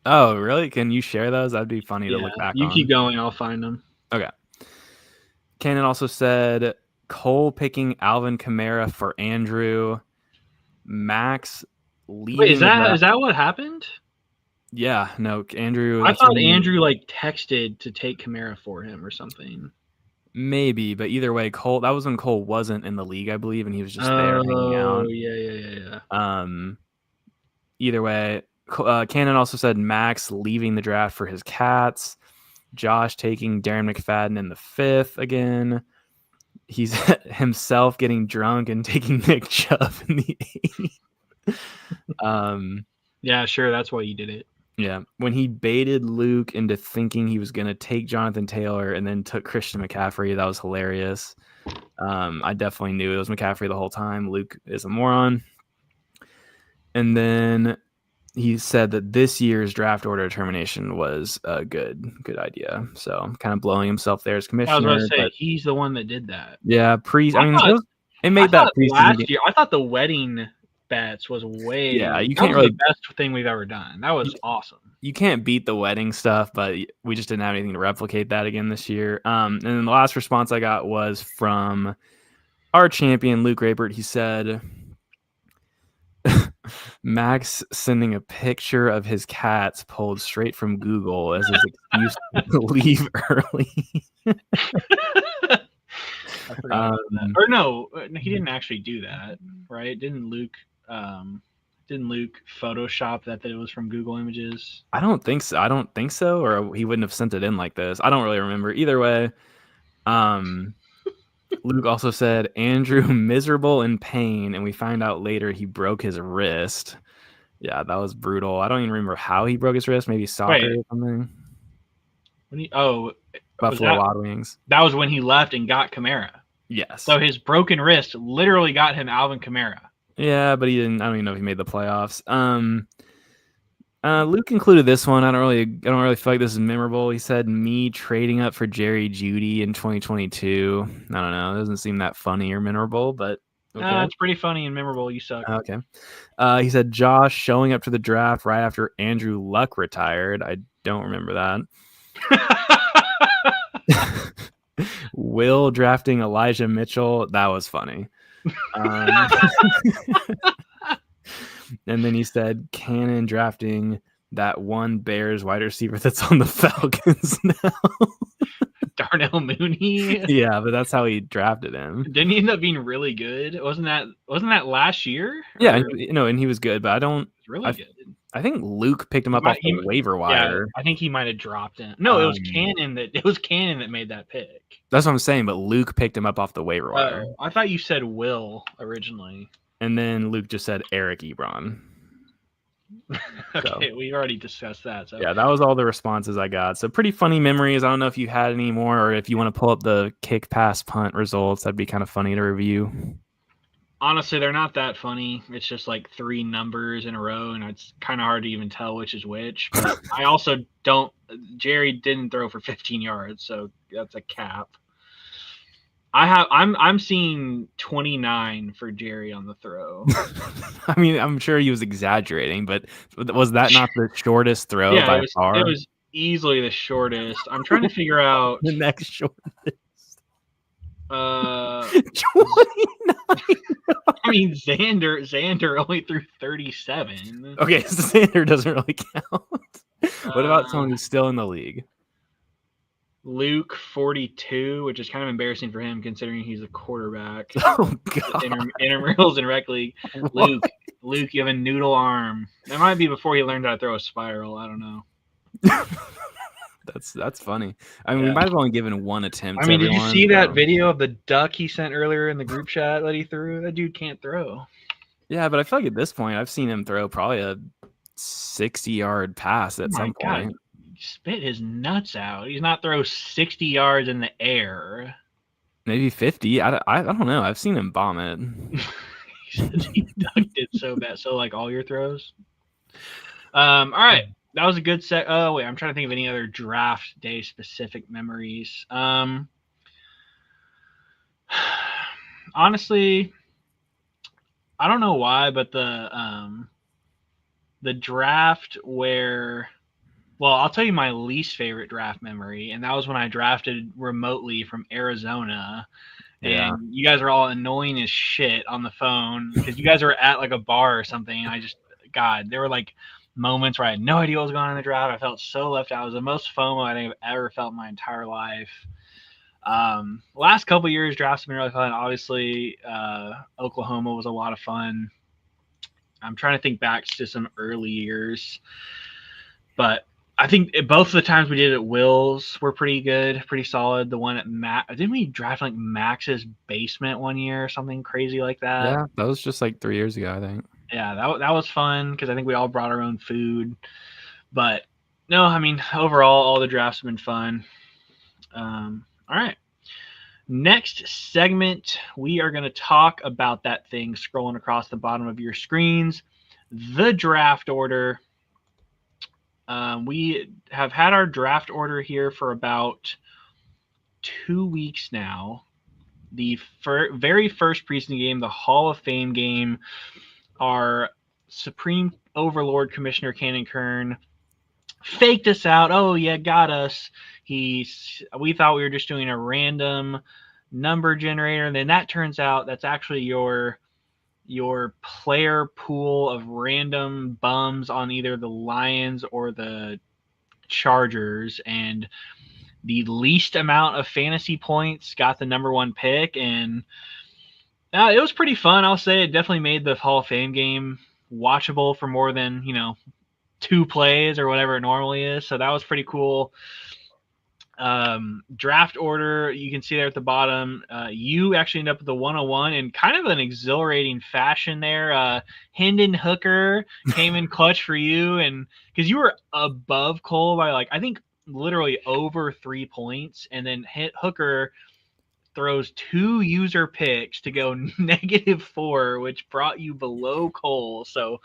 Oh, really? Can you share those? That'd be funny to look back on. You keep going, I'll find them. Okay. Cannon also said Cole picking Alvin Kamara for Andrew. Max leaving. Wait, is that what happened? Yeah, no, Andrew. I thought Andrew like texted to take Kamara for him or something. Maybe, but either way, Cole. That was when Cole wasn't in the league, I believe, and he was just there hanging out. Oh, yeah. Either way, Cannon also said Max leaving the draft for his Cats. Josh taking Darren McFadden in the 5th again. He's himself getting drunk and taking Nick Chubb in the 8th. Yeah, sure. That's why you did it. Yeah. When he baited Luke into thinking he was going to take Jonathan Taylor and then took Christian McCaffrey, that was hilarious. I definitely knew it was McCaffrey the whole time. Luke is a moron. And then he said that this year's draft order determination was a good idea. So kind of blowing himself there as commissioner. I was going to say, he's the one that did that. Yeah. It made that last year. I thought the wedding bets was way. Yeah, you can't really. The best thing we've ever done. That was awesome. You can't beat the wedding stuff, but we just didn't have anything to replicate that again this year. And then the last response I got was from our champion, Luke Rapert. He said, Max sending a picture of his cats pulled straight from Google as his excuse to leave early. I forgot about that. Or no, he didn't actually do that, right? Didn't Luke Photoshop that it was from Google Images? I don't think so, or he wouldn't have sent it in like this. I don't really remember. Either way, Luke also said Andrew miserable in pain, and we find out later he broke his wrist. Yeah, that was brutal. I don't even remember how he broke his wrist. Maybe soccer Wait, or something. was Buffalo Wild Wings. that was when he left and got Kamara? Yes. So his broken wrist literally got him Alvin Kamara. Yeah, but he didn't. I don't even know if he made the playoffs. Luke included this one. I don't really feel like this is memorable. He said me trading up for Jerry Jeudy in 2022. I don't know. It doesn't seem that funny or memorable, but okay. It's pretty funny and memorable. You suck. Okay. He said Josh showing up to the draft right after Andrew Luck retired. I don't remember that. Will drafting Elijah Mitchell. That was funny. And then he said Cannon drafting that one Bears wide receiver that's on the Falcons now. Darnell Mooney. Yeah, but that's how he drafted him. Didn't he end up being really good? Wasn't that last year? Yeah, and he was good, but really good. I think Luke picked him up off the waiver wire. Yeah, I think he might have dropped him. No, it was Cannon that made that pick. That's what I'm saying, but Luke picked him up off the waiver wire. I thought you said Will originally. And then Luke just said Eric Ebron. Okay, we've already discussed that. So. Yeah, that was all the responses I got. So pretty funny memories. I don't know if you had any more, or if you want to pull up the kick, pass, punt results. That'd be kind of funny to review. Honestly, they're not that funny. It's just like 3 numbers in a row, and it's kind of hard to even tell which is which. But I also don't. Jerry didn't throw for 15 yards, so that's a cap. I'm seeing 29 for Jerry on the throw. I mean, I'm sure he was exaggerating, but was that not the shortest throw by far? It was easily the shortest. I'm trying to figure out the next shortest. 29. I mean, Xander only threw 37. Okay, so Xander doesn't really count. What about someone who's still in the league? Luke 42, which is kind of embarrassing for him considering he's a quarterback. Oh god! Intramurals and rec league. Luke, you have a noodle arm. That might be before he learned how to throw a spiral. I don't know. That's funny. I mean, we might have only given one attempt. I mean, did you see that video of the duck he sent earlier in the group chat that he threw? That dude can't throw. Yeah, but I feel like at this point, I've seen him throw probably a 60-yard pass at some point. Spit his nuts out. He's not throw 60 yards in the air. Maybe 50. I don't know. I've seen him bomb it. He ducked it so bad. So like all your throws. All right. That was a good set. Oh wait, I'm trying to think of any other draft day specific memories. Honestly, I don't know why, but the draft where, well, I'll tell you my least favorite draft memory, and that was when I drafted remotely from Arizona. Yeah. And you guys are all annoying as shit on the phone because you guys were at like a bar or something. And there were like moments where I had no idea what was going on in the draft. I felt so left out. It was the most FOMO I think I've ever felt in my entire life. Last couple years, drafts have been really fun. Obviously, Oklahoma was a lot of fun. I'm trying to think back to some early years, but I think both of the times we did at Will's were pretty good, pretty solid. The one at didn't we draft like Max's basement one year or something crazy like that? Yeah, that was just like 3 years ago, I think. Yeah, that was fun because I think we all brought our own food. But no, I mean, overall, all the drafts have been fun. All right. Next segment, we are going to talk about that thing scrolling across the bottom of your screens, the draft order. We have had our draft order here for about 2 weeks now. The very first preseason game, the Hall of Fame game, our Supreme Overlord Commissioner Cannon Kern faked us out. Oh yeah, got us. We thought we were just doing a random number generator, and then that turns out that's actually your player pool of random bums on either the Lions or the Chargers, and the least amount of fantasy points got the number 1 pick. And it was pretty fun. I'll say it definitely made the Hall of Fame game watchable for more than 2 plays or whatever it normally is. So that was pretty cool. Draft order, you can see there at the bottom. You actually end up with the 101 in kind of an exhilarating fashion there. Hendon Hooker came in clutch for you, and because you were above Cole by like I think literally over 3 points, and then Hooker throws two user picks to go -4, which brought you below Cole. So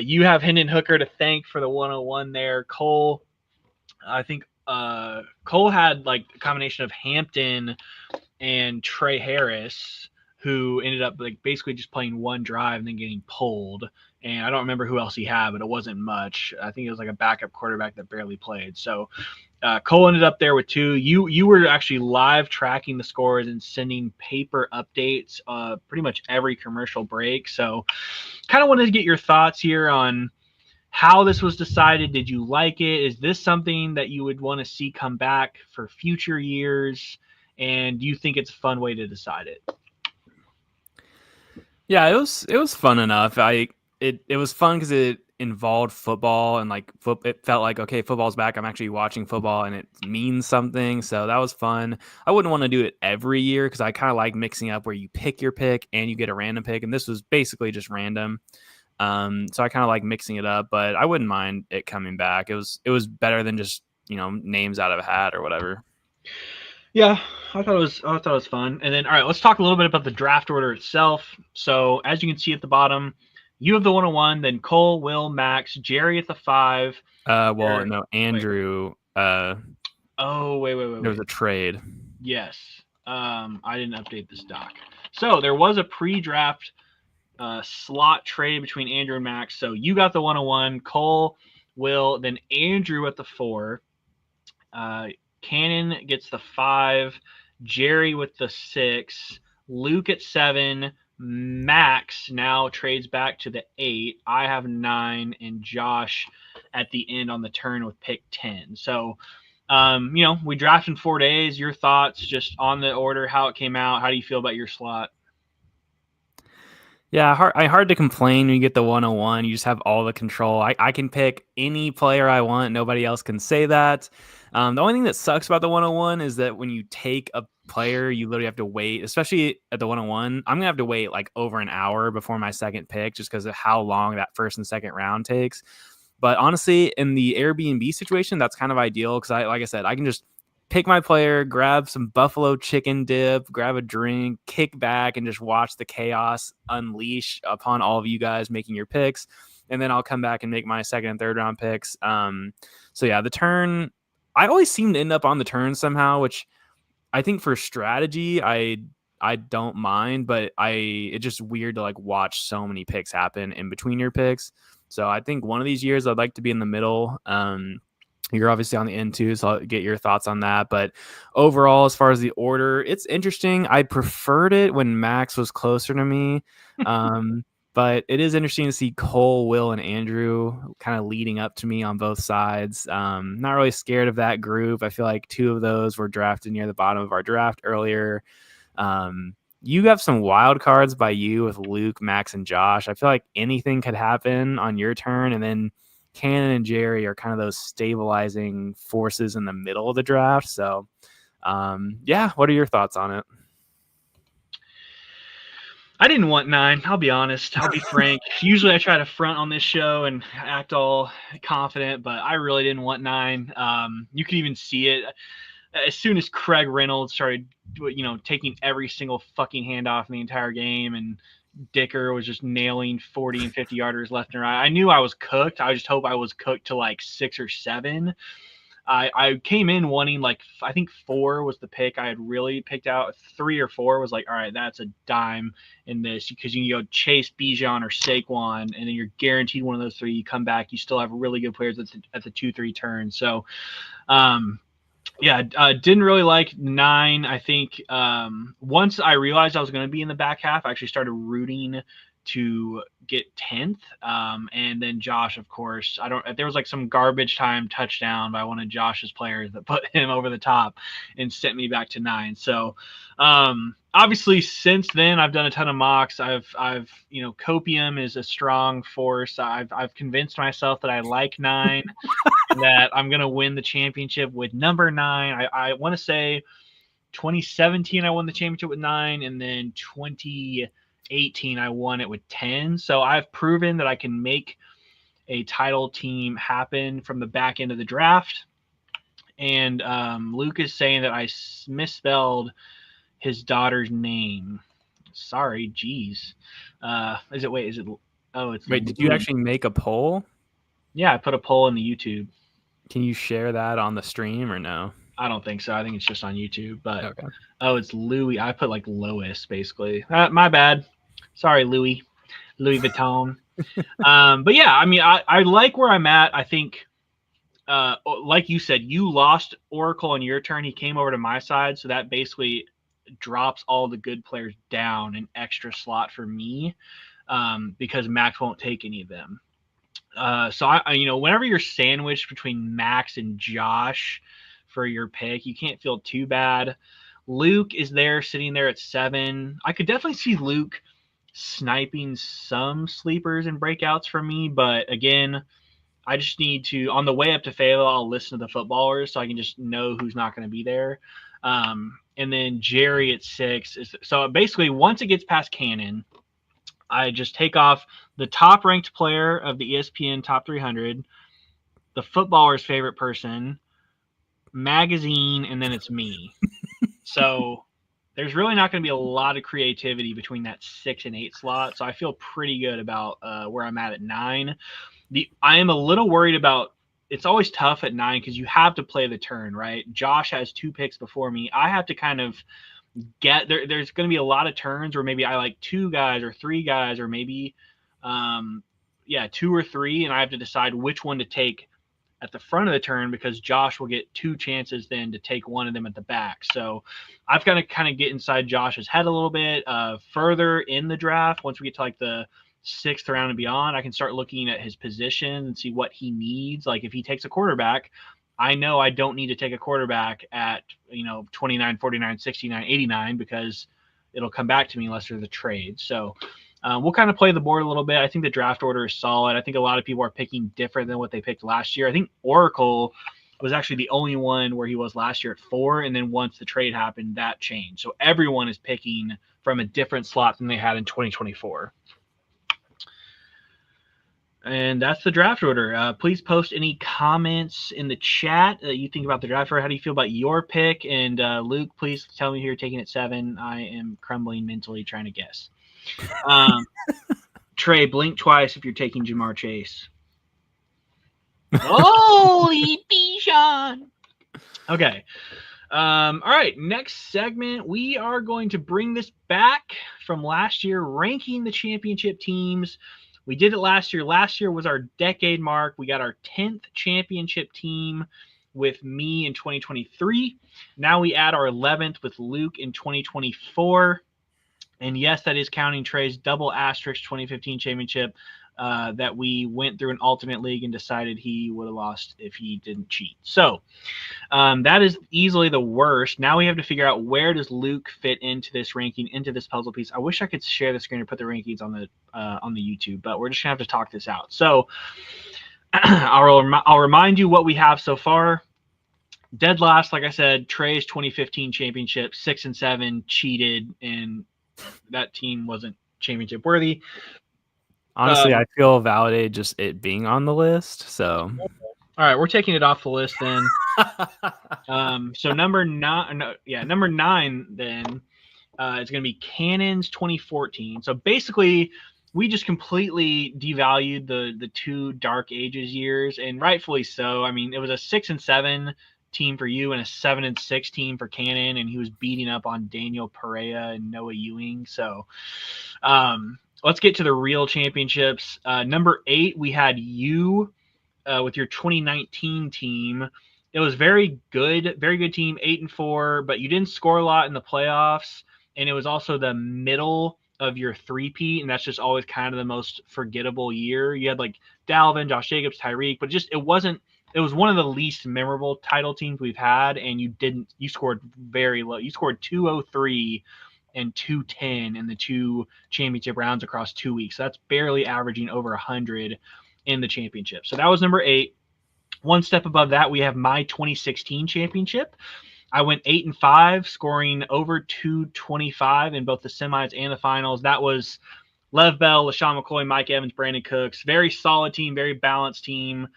you have Hendon Hooker to thank for the 101 there. Cole, I think Cole had like a combination of Hampton and Trey Harris, who ended up like basically just playing one drive and then getting pulled. And I don't remember who else he had, but it wasn't much. I think it was like a backup quarterback that barely played. So Cole ended up there with two. You were actually live tracking the scores and sending paper updates pretty much every commercial break. So kind of wanted to get your thoughts here on how this was decided. Did you like it? Is this something that you would want to see come back for future years? And do you think it's a fun way to decide it? Yeah, it was fun enough. It was fun because it involved football and like it felt like okay, football's back. I'm actually watching football and it means something. So that was fun. I wouldn't want to do it every year because I kind of like mixing up where you pick your pick and you get a random pick, and this was basically just random. So I kind of like mixing it up, but I wouldn't mind it coming back. It was better than just names out of a hat or whatever. Yeah, I thought it was fun. And then all right, let's talk a little bit about the draft order itself. So as you can see at the bottom, you have the 101, then Cole, Will, Max, Jerry at the 5. Well, no, Wait. Andrew. Oh, There was wait. a trade. Yes. I didn't update this doc. So there was a pre-draft slot trade between Andrew and Max. So you got the 101, Cole, Will, then Andrew at the 4. Uh, Cannon gets the 5, Jerry with the 6, Luke at 7, Max now trades back to the 8. I have 9, and Josh at the end on the turn with pick 10. So, we drafted in 4 days. Your thoughts just on the order, how it came out? How do you feel about your slot? Yeah, hard to complain when you get the 101. You just have all the control. I can pick any player I want. Nobody else can say that. The only thing that sucks about the 101 is that when you take a player, you literally have to wait, especially at the 101. I'm going to have to wait like over an hour before my second pick just because of how long that first and second round takes. But honestly, in the Airbnb situation, that's kind of ideal because like I said, I can just pick my player, grab some buffalo chicken dip, grab a drink, kick back, and just watch the chaos unleash upon all of you guys making your picks. And then I'll come back and make my second and third round picks. So yeah, the turn, I always seem to end up on the turn somehow, which I think for strategy, I don't mind, but it's just weird to like watch so many picks happen in between your picks. So I think one of these years I'd like to be in the middle. You're obviously on the end too, so I'll get your thoughts on that. But overall, as far as the order, it's interesting. I preferred it when Max was closer to me. But it is interesting to see Cole, Will, and Andrew kind of leading up to me on both sides. Not really scared of that group. I feel like two of those were drafted near the bottom of our draft earlier. You have some wild cards by you with Luke, Max, and Josh. I feel like anything could happen on your turn, and then Cannon and Jerry are kind of those stabilizing forces in the middle of the draft. So, yeah, what are your thoughts on it? I didn't want 9. I'll be honest. I'll be frank. Usually I try to front on this show and act all confident, but I really didn't want 9. You could even see it as soon as Craig Reynolds started, taking every single fucking handoff in the entire game, and Dicker was just nailing 40 and 50 yarders left and right. I knew I was cooked. I just hope I was cooked to like 6 or 7. I came in wanting like I think 4 was the pick I had really picked out. 3 or 4 was like, all right, that's a dime in this because you can go Chase, Bijan, or Saquon, and then you're guaranteed one of those 3. You come back, you still have really good players at the 2-3 turn. So, yeah, didn't really like 9. I think once I realized I was going to be in the back half, I actually started rooting to get 10th. And then Josh, of course, there was like some garbage time touchdown by one of Josh's players that put him over the top and sent me back to 9. So, obviously since then I've done a ton of mocks. I've Copium is a strong force. I've convinced myself that I like 9, that I'm going to win the championship with number 9. I want to say 2017 I won the championship with 9, and then 2018 I won it with 10. So I've proven that I can make a title team happen from the back end of the draft. And Luke is saying that I misspelled his daughter's name. Sorry, geez. Is it? Oh, it's. Wait, did you actually make a poll? Yeah, I put a poll in the YouTube. Can you share that on the stream or no? I don't think so. I think it's just on YouTube. But okay. Oh, it's Louis. I put like Lois basically. My bad. Sorry, Louis Vuitton. But yeah, I mean, I like where I'm at. I think, like you said, you lost Oracle on your turn. He came over to my side, so that basically drops all the good players down an extra slot for me, because Max won't take any of them. So I whenever you're sandwiched between Max and Josh for your pick, you can't feel too bad. Luke is there sitting there at 7. I could definitely see Luke sniping some sleepers and breakouts for me, but again, I just need to, on the way up to Phalo, I'll listen to the footballers so I can just know who's not going to be there. And then Jerry at 6. So basically, once it gets past Cannon, I just take off the top ranked player of the ESPN Top 300, the footballer's favorite person, magazine, and then it's me. So there's really not going to be a lot of creativity between that 6 and 8 slot. So I feel pretty good about where I'm at 9. I am a little worried about, it's always tough at 9 because you have to play the turn, right? Josh has 2 picks before me. I have to kind of get there. There's going to be a lot of turns where maybe I like 2 guys or 3 guys, or maybe 2 or 3, and I have to decide which one to take at the front of the turn, because Josh will get 2 chances then to take one of them at the back. So I've got to kind of get inside Josh's head a little bit. Further in the draft, once we get to like the 6th round and beyond, I can start looking at his position and see what he needs. Like if he takes a quarterback, I know I don't need to take a quarterback at 29, 49, 69, 89, because it'll come back to me unless there's a trade. So we'll kind of play the board a little bit. I think the draft order is solid. I think a lot of people are picking different than what they picked last year. I think Oracle was actually the only one where he was last year at 4, and then once the trade happened, that changed. So everyone is picking from a different slot than they had in 2024. And that's the draft order. Please post any comments in the chat that you think about the draft order. How do you feel about your pick? And Luke, please tell me who you're taking at 7. I am crumbling mentally trying to guess. Trey, blink twice if you're taking Jamar Chase. Holy Bichon! Okay. All right. Next segment, we are going to bring this back from last year, ranking the championship teams. We did it last year. Last year was our decade mark. We got our 10th championship team with me in 2023. Now we add our 11th with Luke in 2024. And yes, that is counting Trey's double asterisk 2015 championship that we went through an alternate league and decided he would have lost if he didn't cheat. So that is easily the worst. Now we have to figure out, where does Luke fit into this ranking, into this puzzle piece. I wish I could share the screen or put the rankings on the YouTube, but we're just gonna have to talk this out. So I'll remind you what we have so far. Dead last, like I said, Trey's 2015 championship, 6 and 7, cheated, and that team wasn't championship worthy. Honestly, I feel validated just it being on the list. So, all right, we're taking it off the list then. So number 9 then is going to be Cannon's 2014. So basically, we just completely devalued the 2 Dark Ages years, and rightfully so. I mean, it was a 6 and 7 team for you and a 7 and 6 team for Cannon, and he was beating up on Daniel Perea and Noah Ewing. So let's get to the real championships. Number 8, we had you with your 2019 team. It was very good team, 8 and 4, but you didn't score a lot in the playoffs, and it was also the middle of your three-peat, and that's just always kind of the most forgettable year. You had like Dalvin, Josh Jacobs, Tyreek, but just it wasn't. It was one of the least memorable title teams we've had, and you scored very low. You scored 203 and 210 in the two championship rounds across 2 weeks. So that's barely averaging over 100 in the championship. So that was number 8. One step above that, we have my 2016 championship. I went 8-5, scoring over 225 in both the semis and the finals. That was Lev Bell, LaShawn McCoy, Mike Evans, Brandon Cooks. Very solid team, very balanced team.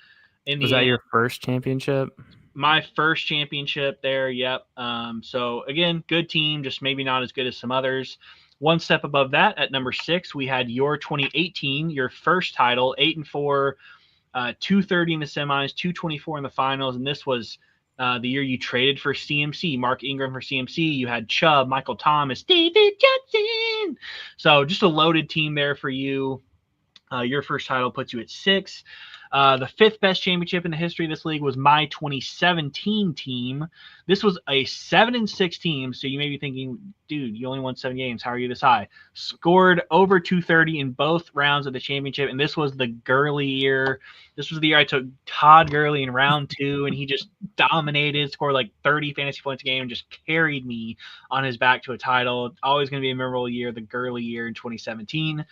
In Was the that end, your first championship? my first championship there. Yep. So again, good team, just maybe not as good as some others. One step above that, at number 6, we had your 2018, your first title, 8-4, 230 in the semis, 224 in the finals, and this was the year you traded for CMC, Mark Ingram for CMC. You had Chubb, Michael Thomas, David Johnson. So just a loaded team there for you. Your first title puts you at 6. The 5th best championship in the history of this league was my 2017 team. This was a 7-6 team, so you may be thinking, dude, you only won 7 games. How are you this high? Scored over 230 in both rounds of the championship, and this was the Gurley year. This was the year I took Todd Gurley in round 2, and he just dominated, scored like 30 fantasy points a game, and just carried me on his back to a title. Always going to be a memorable year, the Gurley year in 2017.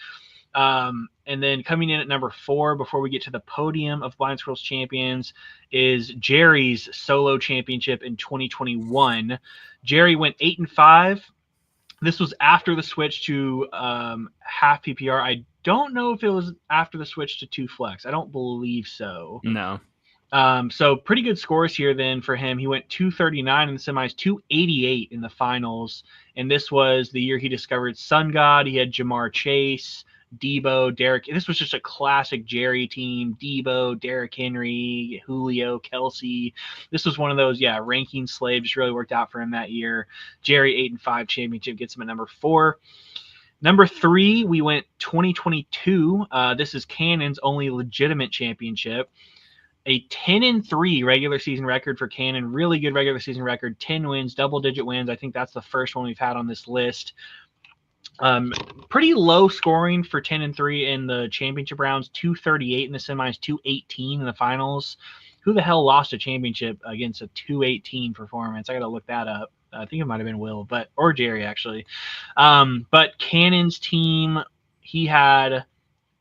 And then coming in at number 4, before we get to the podium of Blind Squirrels champions, is Jerry's solo championship in 2021. Jerry went 8-5. This was after the switch to half PPR. I don't know if it was after the switch to 2 flex. I don't believe so. No. So pretty good scores here then for him. He went 239 in the semis, 288 in the finals. And this was the year he discovered Sun God. He had Jamar Chase, Debo, Derek. This was just a classic Jerry team. Debo, Derrick Henry, Julio, Kelsey. This was one of those, ranking slaves. Just really worked out for him that year. Jerry 8-5 championship gets him at number 4. Number 3, we went 2022. This is Cannon's only legitimate championship. A 10-3 regular season record for Cannon. Really good regular season record. 10 wins, double-digit wins. I think that's the first one we've had on this list. Pretty low scoring for 10-3 in the championship rounds. 238 in the semis, 218 in the finals. Who the hell lost a championship against a 218 performance? I got to look that up. I think it might have been Will, or Jerry actually. But Cannon's team, he had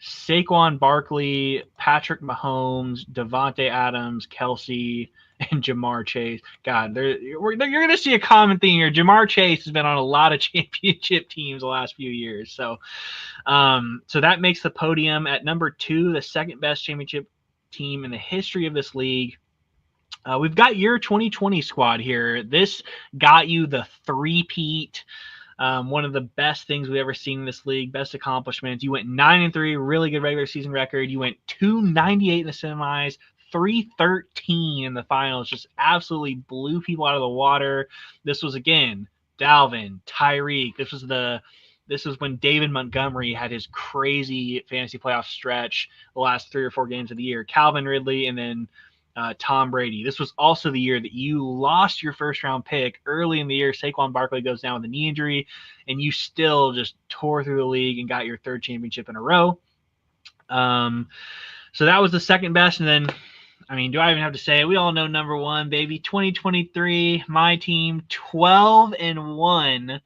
Saquon Barkley, Patrick Mahomes, Devontae Adams, Kelsey, and Jamar Chase. God, you're going to see a common theme here. Jamar Chase has been on a lot of championship teams the last few years. So that makes the podium at number 2, the second best championship team in the history of this league. We've got your 2020 squad here. This got you the three-peat. One of the best things we've ever seen in this league, best accomplishments. You went 9-3, really good regular season record. You went 298 in the semis, 313 in the finals. Just absolutely blew people out of the water. This was again Dalvin, Tyreek. This was when David Montgomery had his crazy fantasy playoff stretch the last 3 or 4 games of the year. Calvin Ridley, and then Tom Brady. This was also the year that you lost your first round pick early in the year. Saquon Barkley goes down with a knee injury, and you still just tore through the league and got your 3rd championship in a row. So that was the second best. And then, do I even have to say it? We all know number 1, baby. 2023, my team, 12-1.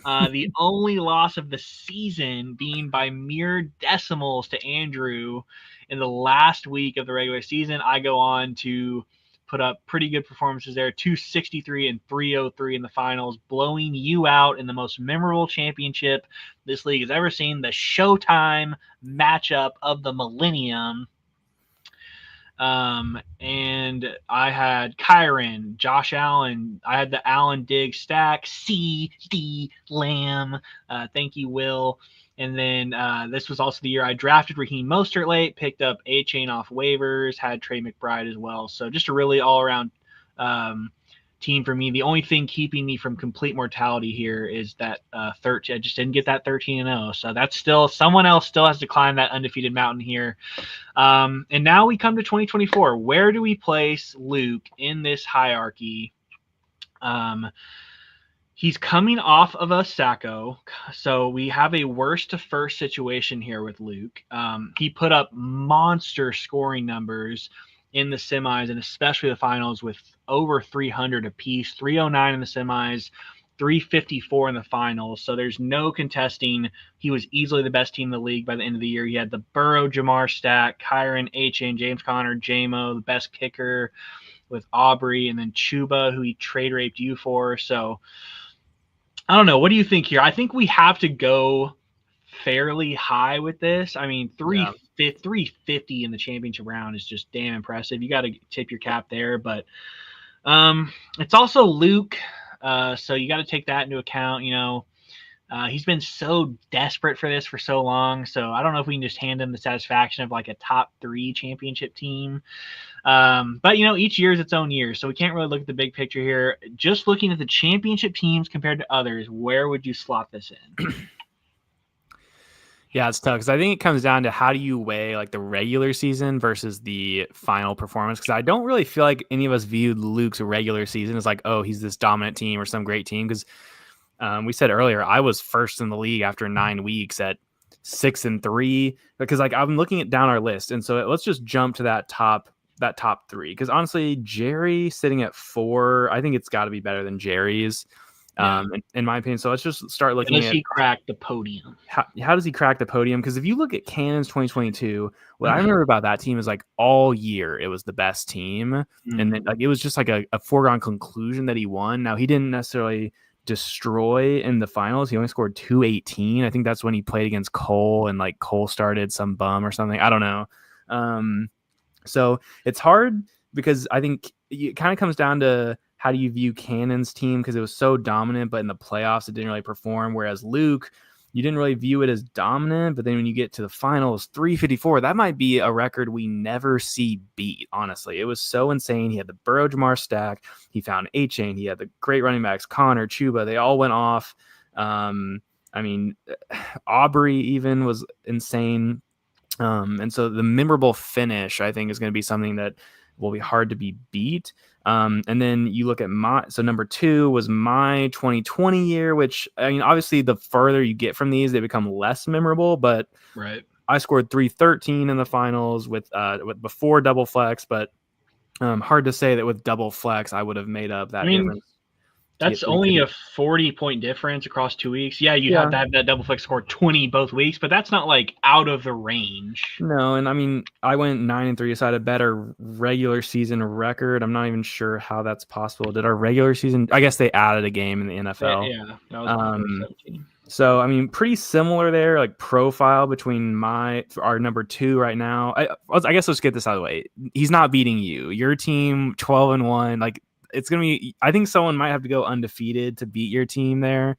The only loss of the season being by mere decimals to Andrew in the last week of the regular season. I go on to put up pretty good performances there, 263 and 303 in the finals, blowing you out in the most memorable championship this league has ever seen, the Showtime matchup of the millennium. And I had Kyron, Josh Allen. I had the Allen Diggs stack, C.D. Lamb. Thank you, Will. And then this was also the year I drafted Raheem Mostert late, picked up A-Chain off waivers, had Trey McBride as well. So just a really all-around team for me. The only thing keeping me from complete mortality here is that 13. I just didn't get that 13-0. So that's still, someone else still has to climb that undefeated mountain here. And now we come to 2024. Where do we place Luke in this hierarchy? He's coming off of a Sacco, so we have a worst to first situation here with Luke. He put up monster scoring numbers in the semis and especially the finals with over 300 apiece, 309 in the semis, 354 in the finals. So there's no contesting. He was easily the best team in the league by the end of the year. He had the Burrow Jamar stack, Kyron, H.A., James Conner, J-Mo, the best kicker with Aubrey, and then Chuba, who he trade raped you for. So I don't know. What do you think here? I think we have to go fairly high with this. I mean, Yeah. 350 in the championship round is just damn impressive. You got to tip your cap there, but it's also Luke, so you got to take that into account. He's been so desperate for this for so long, so I don't know if we can just hand him the satisfaction of like a top 3 championship team. But each year is its own year, so we can't really look at the big picture here. Just looking at the championship teams compared to others, where would you slot this in? Yeah, it's tough because I think it comes down to how do you weigh like the regular season versus the final performance. Because I don't really feel like any of us viewed Luke's regular season as like, oh, he's this dominant team or some great team. Because we said earlier, I was first in the league after 9 weeks at 6-3. Because like I'm looking at down our list, and so let's just jump to that top 3. Because honestly, Jerry sitting at 4, I think it's got to be better than Jerry's. In my opinion. So let's just start looking Does at he crack the podium? How does he crack the podium? Because if you look at Cannon's 2022, what I remember about that team is like all year it was the best team, and then like it was just like a foregone conclusion that he won. Now he didn't necessarily destroy in the finals. He only scored 218. I think that's when he played against Cole, and like Cole started some bum or something. I don't know. So it's hard because I think it kind of comes down to how do you view Cannon's team, because it was so dominant, but in the playoffs it didn't really perform. Whereas Luke, you didn't really view it as dominant, but then when you get to the finals, 354, that might be a record we never see beat, honestly. It was so insane. He had the Burrow Jamar stack. He found A-Chain. He had the great running backs, Connor, Chuba. They all went off. I mean, Aubrey even was insane. And so the memorable finish, I think, is going to be something that will be hard to be beat. And then you look at so number 2 was my 2020 year, which, I mean, obviously the further you get from these, they become less memorable, but right. I scored 313 in the finals with before double flex, but hard to say that with double flex, I would have made up that difference. That's only a 40-point difference across 2 weeks. Yeah, you have to have that double flex score 20 both weeks, but that's not like out of the range. No, and I mean, I went 9-3, so I had a better regular season record. I'm not even sure how that's possible. Did our regular season? I guess they added a game in the NFL. Yeah, that was 17. So I mean, pretty similar there, like profile between our number 2 right now. I guess let's get this out of the way. He's not beating you. Your team 12-1, like. It's going to be, I think someone might have to go undefeated to beat your team there.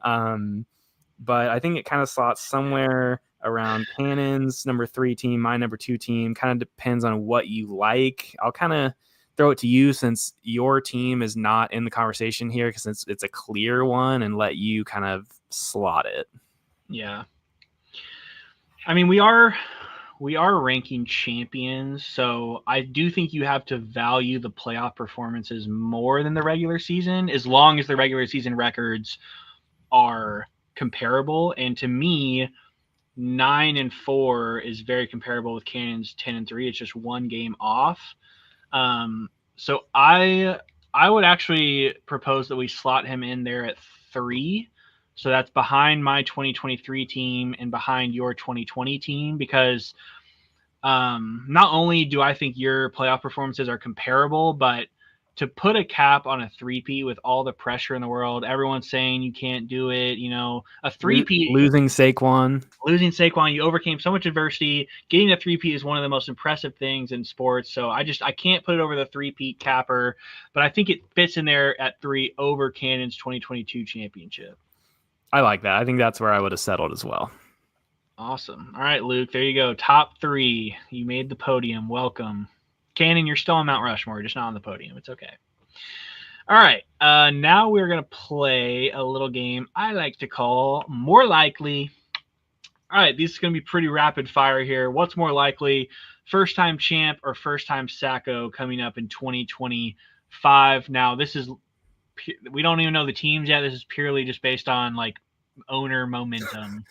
But I think it kind of slots somewhere around Cannon's number 3 team, my number 2 team. Kind of depends on what you like. I'll kind of throw it to you since your team is not in the conversation here, because it's a clear one, and let you kind of slot it. Yeah. I mean, we are ranking champions, so I do think you have to value the playoff performances more than the regular season, as long as the regular season records are comparable. And to me, 9-4 is very comparable with Cannon's 10-3. It's just one game off. So I would actually propose that we slot him in there at 3. So that's behind my 2023 team and behind your 2020 team, because not only do I think your playoff performances are comparable, but to put a cap on a 3-peat with all the pressure in the world, everyone's saying you can't do it. A 3-peat, losing Saquon, you overcame so much adversity. Getting a 3-peat is one of the most impressive things in sports. So I can't put it over the 3-peat capper, but I think it fits in there at 3 over Cannon's 2022 championship. I like that. I think that's where I would have settled as well. Awesome. All right, Luke, there you go. Top 3. You made the podium. Welcome. Cannon, you're still on Mount Rushmore, just not on the podium. It's okay. All right. Now we're going to play a little game I like to call More Likely. All right, this is going to be pretty rapid fire here. What's more likely, first-time champ or first-time Sacco coming up in 2025? Now, this is we don't even know the teams yet. This is purely just based on like owner momentum.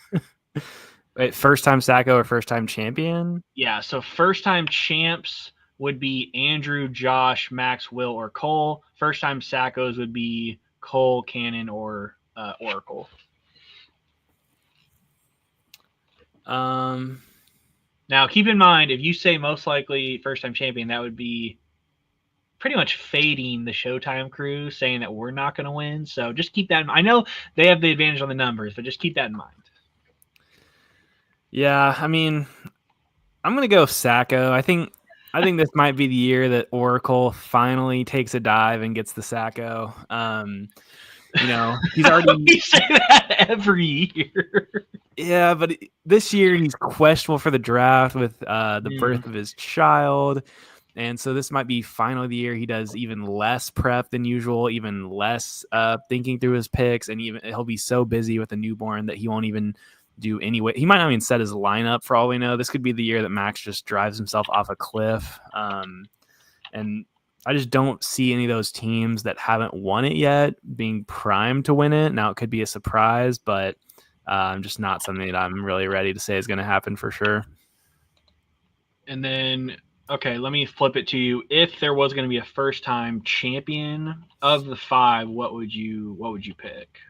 Wait, first time Sacco or first time champion? Yeah, so first time champs would be Andrew, Josh, Max, Will, or Cole. First time Sackos would be Cole, Cannon, or Oracle. Now, keep in mind, if you say most likely first time champion, that would be pretty much fading the Showtime crew, saying that we're not going to win. So just keep that in mind. I know they have the advantage on the numbers, but just keep that in mind. Yeah, I mean, I'm gonna go Sacco. I think this might be the year that Oracle finally takes a dive and gets the Sacco. He's already we say that every year. Yeah, but this year he's questionable for the draft with the birth of his child. And so this might be finally the year he does even less prep than usual, even less thinking through his picks, and even he'll be so busy with a newborn that he won't even do anyway. He might not even set his lineup for all we know. This could be the year that Max just drives himself off a cliff. And I just don't see any of those teams that haven't won it yet being primed to win it. Now it could be a surprise, but just not something that I'm really ready to say is going to happen for sure. And then, okay, let me flip it to you. If there was going to be a first-time champion of the 5, what would you pick?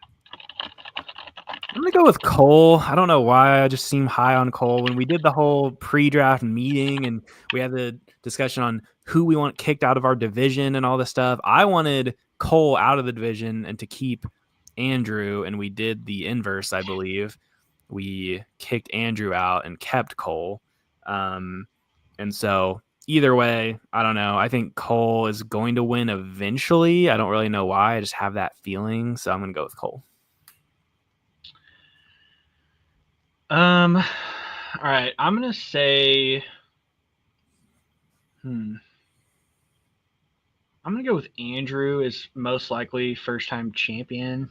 I'm going to go with Cole. I don't know why. I just seem high on Cole. When we did the whole pre-draft meeting and we had the discussion on who we want kicked out of our division and all this stuff, I wanted Cole out of the division and to keep Andrew, and we did the inverse, I believe. We kicked Andrew out and kept Cole. And so either way, I don't know. I think Cole is going to win eventually. I don't really know why. I just have that feeling. So I'm going to go with Cole. All right. I'm going to say, I'm going to go with Andrew as most likely first-time champion.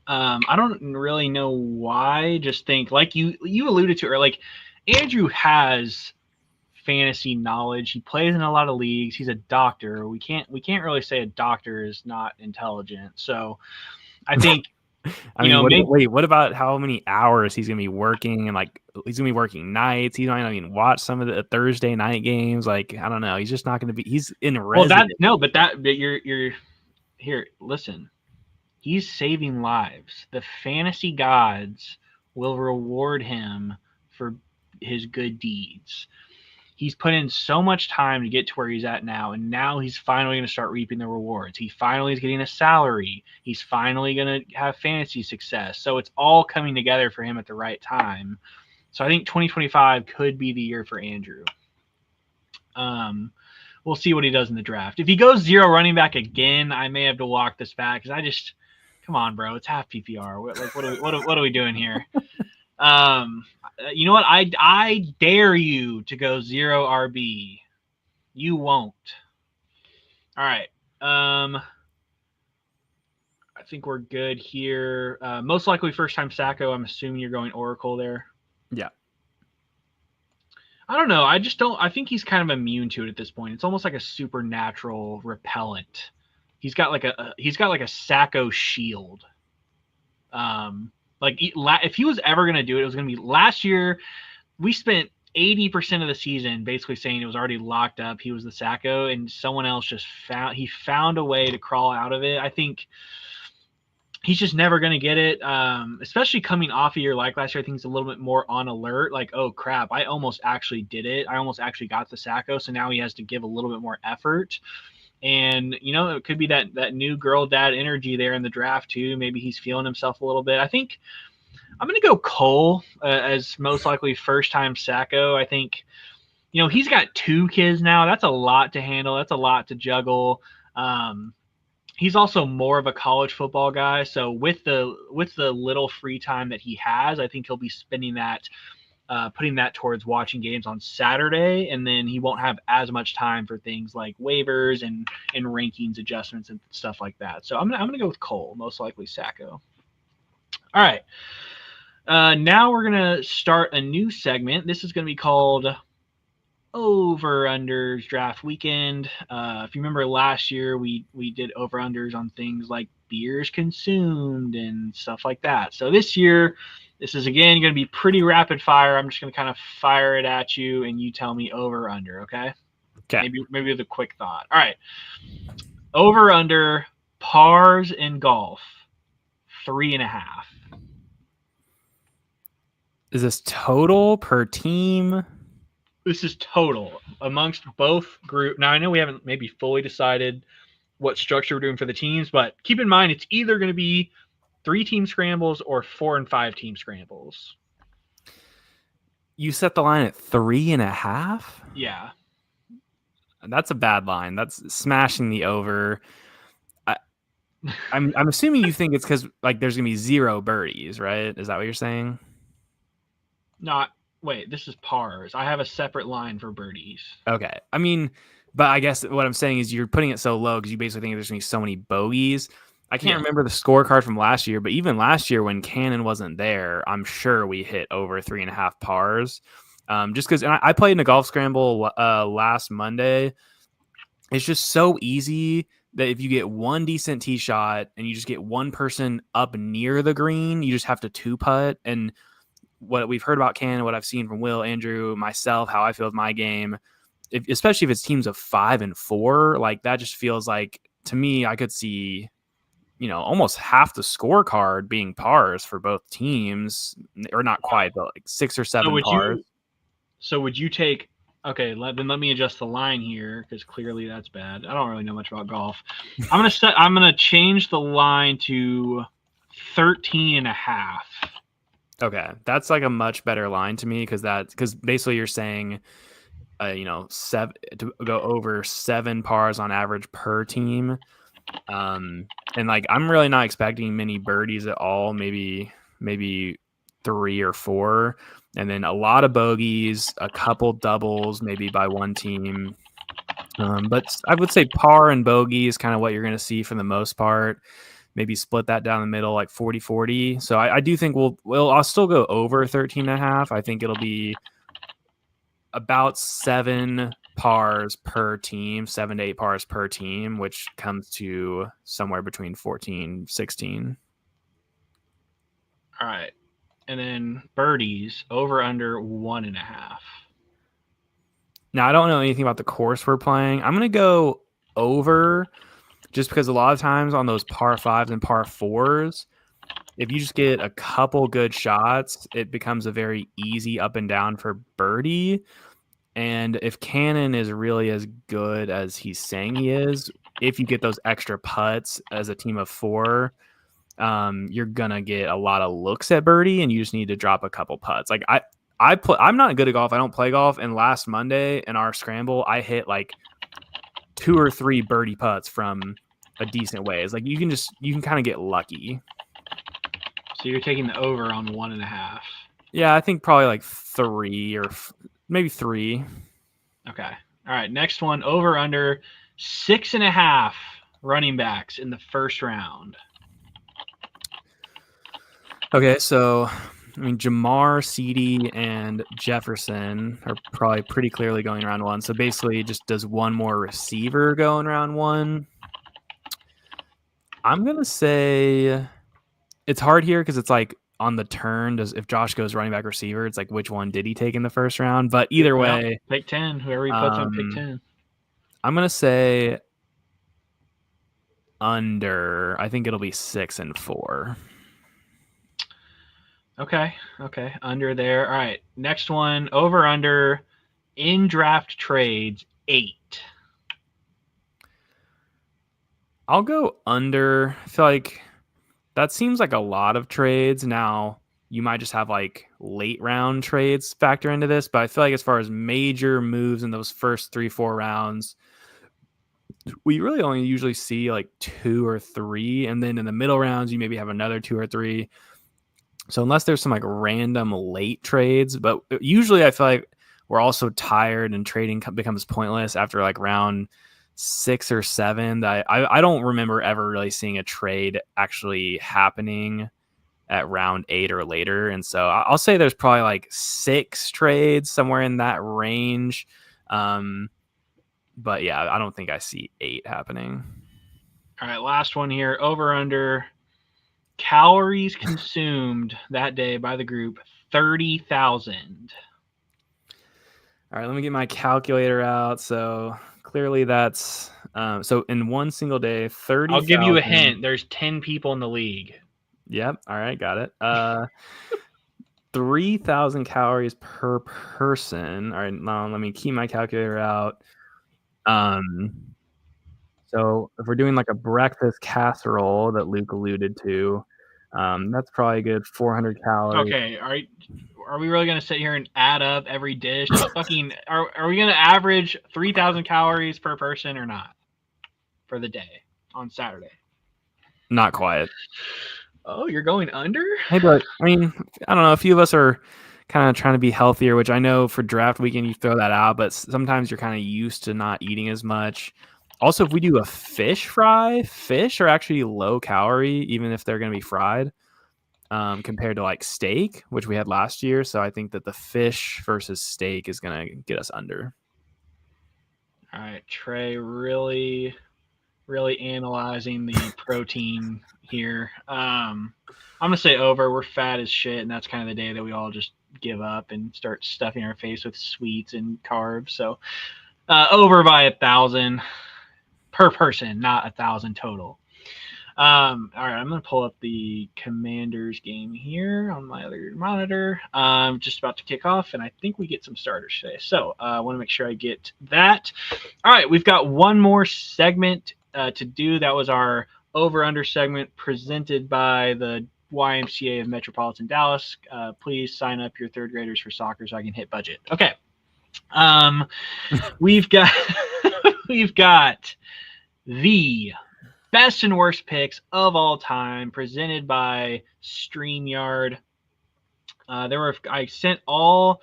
I don't really know why. Just think, like you alluded to, or like Andrew has fantasy knowledge. He plays in a lot of leagues. He's a doctor. We can't really say a doctor is not intelligent. So I think what about how many hours he's gonna be working, and like he's gonna be working nights? He might not even watch some of the Thursday night games. Like I don't know. He's just not gonna be. He's in resident. But you're here. Listen, he's saving lives. The fantasy gods will reward him for his good deeds. He's put in so much time to get to where he's at now, and now he's finally going to start reaping the rewards. He finally is getting a salary. He's finally going to have fantasy success. So it's all coming together for him at the right time. So I think 2025 could be the year for Andrew. We'll see what he does in the draft. If he goes 0 running back again, I may have to walk this back because come on, bro, it's half PPR. What are we doing here? You know what? I dare you to go 0 RB. You won't. All right. I think we're good here. Most likely first time Sacco. I'm assuming you're going Oracle there. Yeah. I don't know. I think he's kind of immune to it at this point. It's almost like a supernatural repellent. He's got like a Sacco shield. Like if he was ever going to do it, it was going to be last year. We spent 80% of the season basically saying it was already locked up. He was the Sacco, and someone else just found a way to crawl out of it. I think he's just never going to get it, especially coming off a year like last year. I think he's a little bit more on alert. Like, oh, crap, I almost actually did it. I almost actually got the Sacco, so now he has to give a little bit more effort. And, it could be that new girl dad energy there in the draft, too. Maybe he's feeling himself a little bit. I think I'm going to go Cole as most likely first-time Sacco. I think, he's got 2 kids now. That's a lot to handle. That's a lot to juggle. He's also more of a college football guy. So with the little free time that he has, I think he'll be spending that putting that towards watching games on Saturday, and then he won't have as much time for things like waivers and rankings adjustments and stuff like that. So I'm gonna go with Cole, most likely Sacco. All right, now we're gonna start a new segment. This is gonna be called over-unders draft weekend. If you remember last year, we did over-unders on things like beers consumed and stuff like that. So this year, this is again going to be pretty rapid fire. I'm just going to kind of fire it at you, and you tell me over or under. Okay? Okay. Maybe with a quick thought. All right. Over under pars in golf 3.5. Is this total per team? This is total amongst both group. Now I know we haven't maybe fully decided what structure we're doing for the teams, but keep in mind it's either going to be 3-team scrambles or 4 and 5-team scrambles. You set the line at 3.5? Yeah. That's a bad line. That's smashing the over. I'm assuming you think it's because like there's gonna be 0 birdies, right? Is that what you're saying? Not wait. This is pars. I have a separate line for birdies. Okay. I mean, but I guess what I'm saying is you're putting it so low because you basically think there's gonna be so many bogeys. I can't remember the scorecard from last year, but even last year when Cannon wasn't there, I'm sure we hit over 3.5 pars. Just because I played in a golf scramble last Monday. It's just so easy that if you get one decent tee shot and you just get one person up near the green, you just have to 2-putt. And what we've heard about Cannon, what I've seen from Will, Andrew, myself, how I feel with my game, especially if it's teams of 5 and 4, like that just feels like to me, I could see, almost half the scorecard being pars for both teams, or not quite, but like 6 or 7 pars. So would you take? Okay, then let me adjust the line here because clearly that's bad. I don't really know much about golf. I'm gonna change the line to 13.5. Okay, that's like a much better line to me because basically you're saying, 7 to go over 7 pars on average per team, and like I'm really not expecting many birdies at all. Maybe 3 or 4, and then a lot of bogeys, a couple doubles, maybe by one team. But I would say par and bogey is kind of what you're going to see for the most part. Maybe split that down the middle, like 40-40. So I do think I'll still go over 13.5. I think it'll be about 7 pars per team, 7 to 8 pars per team, which comes to somewhere between 14, 16. All right. And then birdies over under 1.5. Now I don't know anything about the course we're playing. I'm gonna go over just because a lot of times on those par 5s and par 4s, if you just get a couple good shots, it becomes a very easy up and down for birdie. And if Cannon is really as good as he's saying he is, if you get those extra putts as a team of 4, you're gonna get a lot of looks at birdie, and you just need to drop a couple putts. Like I'm not good at golf. I don't play golf. And last Monday in our scramble, I hit like 2 or 3 birdie putts from a decent way. It's like you can kind of get lucky. So you're taking the over on 1.5. Yeah, I think probably like 3 or maybe 3. Okay. All right. Next one, over under 6.5 running backs in the first round. Okay, so I mean Jamar, CD, and Jefferson are probably pretty clearly going round 1. So basically, just does one more receiver go in round 1? I'm gonna say it's hard here because it's like on the turn. If Josh goes running back receiver, it's like which one did he take in the first round? But either way, pick 10. Whoever he puts on pick 10. I'm gonna say under. I think it'll be 6 and 4. Okay. Under there. All right. Next one, over under in draft trades 8. I'll go under. I feel like that seems like a lot of trades. Now, you might just have like late round trades factor into this, but I feel like as far as major moves in those first 3-4 rounds, we really only usually see like 2 or 3. And then in the middle rounds, you maybe have another 2 or 3. So unless there's some like random late trades, but usually I feel like we're also tired and trading becomes pointless after like round 6 or 7. I don't remember ever really seeing a trade actually happening at round 8 or later. And so I'll say there's probably like 6 trades somewhere in that range. But yeah, I don't think I see 8 happening. All right, last one here. Over under calories consumed that day by the group 30,000. All right, let me get my calculator out. So clearly that's so in one single day, 30,000. I'll give you a hint. There's 10 people in the league. Yep. All right, got it. 3,000 calories per person. All right, now let me keep my calculator out. So if we're doing like a breakfast casserole that Luke alluded to, that's probably a good 400 calories. Okay, are we really gonna sit here and add up every dish? Just fucking are we gonna average 3,000 calories per person or not for the day on Saturday? Not quite. Oh, you're going under? Hey, but I mean, I don't know. A few of us are kind of trying to be healthier, which I know for draft weekend you throw that out, but sometimes you're kind of used to not eating as much. Also, if we do a fish fry, fish are actually low calorie, even if they're going to be fried, compared to like steak, which we had last year. So I think that the fish versus steak is going to get us under. All right, Trey, really analyzing the protein here. I'm gonna say over. We're fat as shit, and that's kind of the day that we all just give up and start stuffing our face with sweets and carbs. So over by 1,000 per person, not 1,000 total. All right, I'm gonna pull up the Commanders game here on my other monitor. Just about to kick off, and I think we get some starters today. So I want to make sure I get that. All right, we've got one more segment to do. That was our over/under segment presented by the YMCA of Metropolitan Dallas. Please sign up your third graders for soccer so I can hit budget. Okay. We've got we've got the best and worst picks of all time presented by StreamYard. I sent all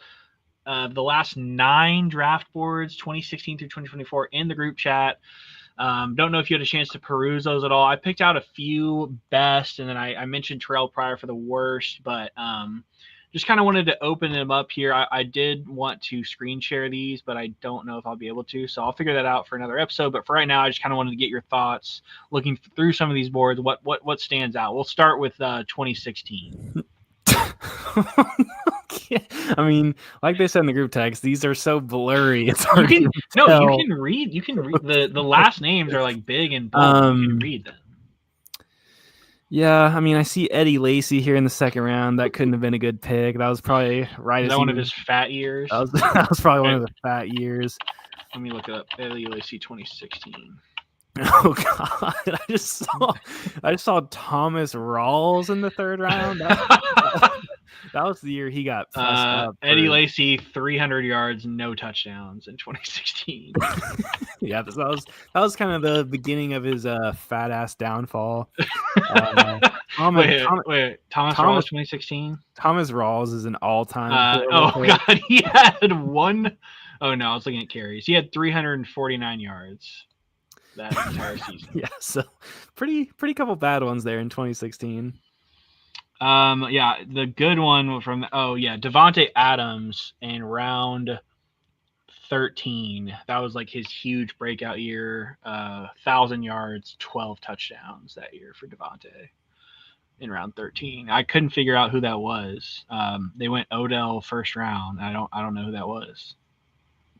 the last 9 draft boards 2016 through 2024 in the group chat. Don't know if you had a chance to peruse those at all. I picked out a few best, and then I mentioned Terrell Pryor for the worst, but just kind of wanted to open them up here. I did want to screen share these, but I don't know if I'll be able to, so I'll figure that out for another episode. But for right now, I just kind of wanted to get your thoughts looking through some of these boards. What stands out? We'll start with 2016. I mean, like they said in the group text, these are so blurry. It's You hard can to tell. You can read. You can read the last names are like big and bold. You can read them. Yeah, I mean, I see Eddie Lacy here in the second round. That couldn't have been a good pick. That was probably right. Is that one of his fat years? That was probably one of the fat years. Let me look up Eddie Lacy 2016. Oh God! I just saw Thomas Rawls in the third round. That was the year he got fussed up. Eddie Lacy 300 yards, no touchdowns in 2016. Yeah, that was kind of the beginning of his fat ass downfall. Thomas Rawls 2016. Thomas Rawls is an all-time. God, he had one. Oh no, I was looking at carries. He had 349 yards that entire season. Yeah, so pretty couple bad ones there in 2016. Yeah, the good one from Devontae Adams in round 13. That was like his huge breakout year. 1,000 yards, 12 touchdowns that year for Devontae in round 13. I couldn't figure out who that was. They went Odell first round. I don't know who that was.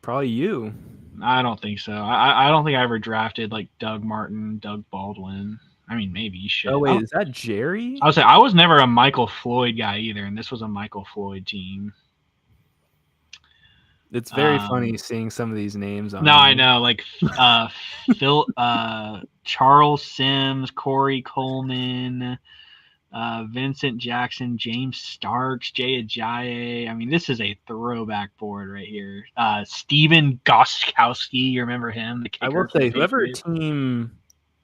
Probably you. I don't think so. I don't think I ever drafted like Doug Martin, Doug Baldwin. I mean, maybe shit. Oh wait, is that Jerry? I would say I was never a Michael Floyd guy either, and this was a Michael Floyd team. It's very funny seeing some of these names on. No, I know, like Phil, Charles Sims, Corey Coleman, Vincent Jackson, James Starks, Jay Ajayi. I mean, this is a throwback board right here. Steven Gostkowski, you remember him? The kicker. I will say, whoever team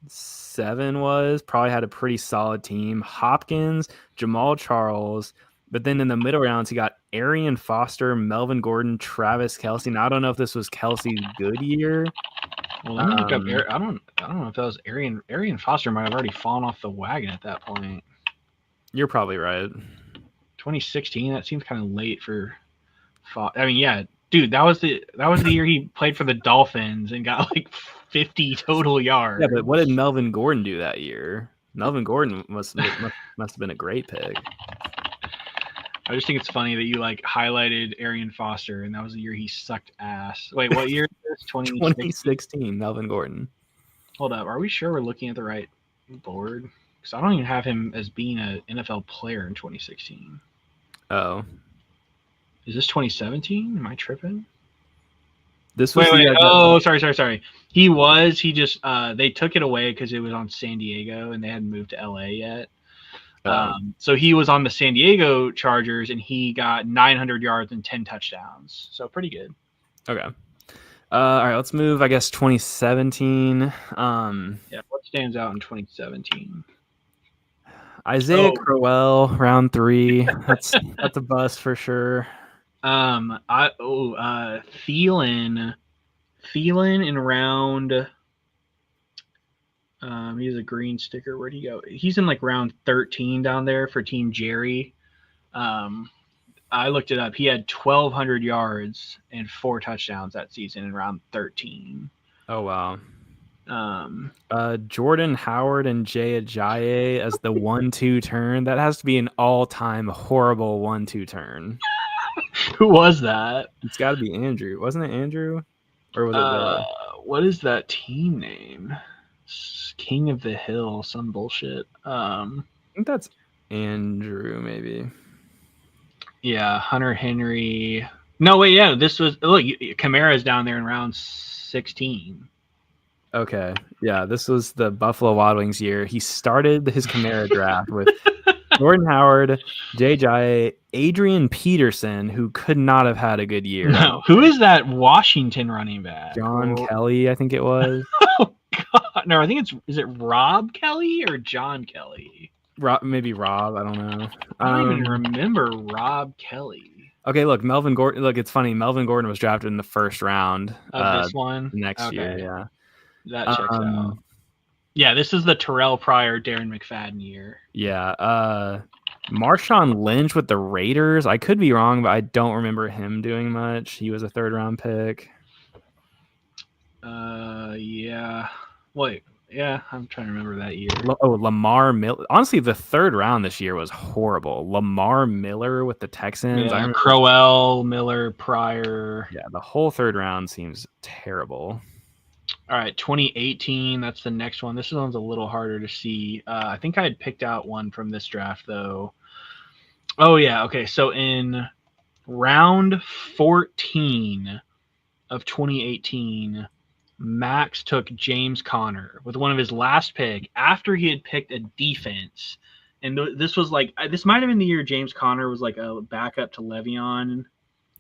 7 was probably had a pretty solid team. Hopkins, Jamal Charles, but then in the middle rounds, he got Arian Foster, Melvin Gordon, Travis Kelce. Now, I don't know if this was Kelsey's good year. Well, let me look up. I don't know if that was Arian. Arian Foster might have already fallen off the wagon at that point. You're probably right. 2016. That seems kind of late for. I mean, yeah, Dude, that was the year he played for the Dolphins and got like 50 total yards. Yeah, but what did Melvin Gordon do that year? Melvin Gordon must have been a great pick. I just think it's funny that you like highlighted Arian Foster, and that was the year he sucked ass. Wait, what year is this? 2016? 2016, Melvin Gordon. Hold up, are we sure we're looking at the right board? Because I don't even have him as being an NFL player in 2016. Oh, Is this 2017? Am I tripping? this was Wait, the wait. year Oh, sorry. He was. He just they took it away because it was on San Diego and they hadn't moved to LA yet. Oh, So he was on the San Diego Chargers and he got 900 yards and 10 touchdowns. So pretty good. okay. All right, let's move. I guess 2017. Yeah. What stands out in 2017? Isaiah Crowell, round 3. That's a bust for sure. Thielen in round. He's a green sticker. Where'd he go? He's in like round 13 down there for Team Jerry. I looked it up. He had 1,200 yards and 4 touchdowns that season in round 13. Oh wow. Jordan Howard and Jay Ajayi as the 1-2 turn. That has to be an all-time horrible 1-2 turn. Who was that? It's got to be Andrew. Wasn't it Andrew? Or was it what is that team name? King of the Hill, some bullshit. I think that's Andrew, maybe. Yeah, Hunter Henry. No, wait, yeah, this was look. Kamara's down there in round 16. Okay, yeah, this was the Buffalo Wild Wings year. He started his Kamara draft with Jordan Howard, Jay Ajayi, Adrian Peterson, who could not have had a good year. No, who is that Washington running back? John Kelly, I think it was. Oh God, no, I think is it Rob Kelly or John Kelly? Maybe Rob. I don't know. I don't even remember Rob Kelly. Okay, look, Melvin Gordon. Look, it's funny. Melvin Gordon was drafted in the first round of this one next year. Yeah, that checks out. Yeah, this is the Terrell Pryor, Darren McFadden year. Yeah, Marshawn Lynch with the Raiders. I could be wrong, but I don't remember him doing much. He was a 3rd-round pick. Yeah. Wait. Yeah, I'm trying to remember that year. Lamar Miller. Honestly, the 3rd round this year was horrible. Lamar Miller with the Texans. Yeah, Crowell, Miller, Pryor. Yeah, the whole 3rd round seems terrible. All right, 2018. That's the next one. This one's a little harder to see. I think I had picked out one from this draft, though. Oh, yeah. Okay, so in round 14 of 2018, Max took James Conner with one of his last pick after he had picked a defense. And this was like, this might have been the year James Conner was like a backup to Le'Veon.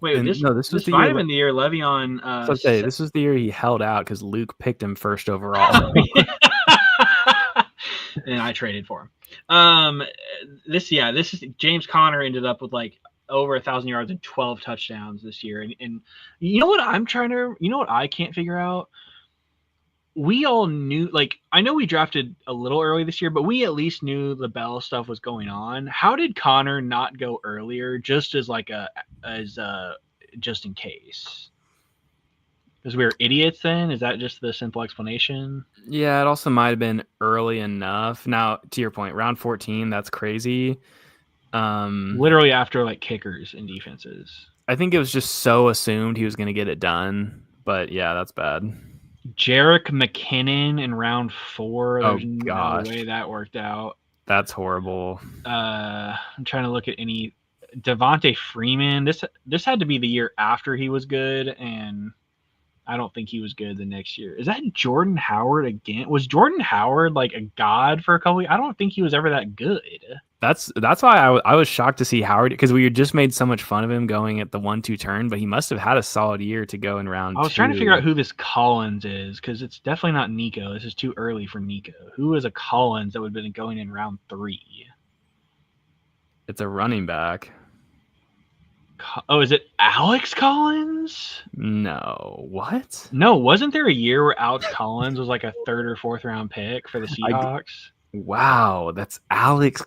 Wait, this might have been the year Le'Veon. This was the year he held out because Luke picked him 1st overall. And I traded for him. This is James Conner ended up with like over 1,000 yards and 12 touchdowns this year. And you know what I can't figure out? We all knew, like, I know we drafted a little early this year, but we at least knew the Bell stuff was going on. How did Connor not go earlier just as just in case? Because we were idiots then? Is that just the simple explanation? Yeah, it also might have been early enough. Now, to your point, round 14, that's crazy. Literally after like kickers and defenses. I think it was just so assumed he was going to get it done. But yeah, that's bad. Jerick McKinnon in round 4. There's no way that worked out. That's horrible. I'm trying to look at any Devontae Freeman. This had to be the year after he was good, and I don't think he was good the next year. Is that Jordan Howard again? Was Jordan Howard like a god for a couple years? I don't think he was ever that good. That's why I was shocked to see Howard, because we just made so much fun of him going at the 1-2 turn, but he must have had a solid year to go in round 2. I was trying to figure out who this Collins is, because it's definitely not Nico. This is too early for Nico. Who is a Collins that would have been going in round 3? It's a running back. Oh, is it Alex Collins? No. What? No, wasn't there a year where Alex Collins was like a 3rd or 4th round pick for the Seahawks? Wow, that's Alex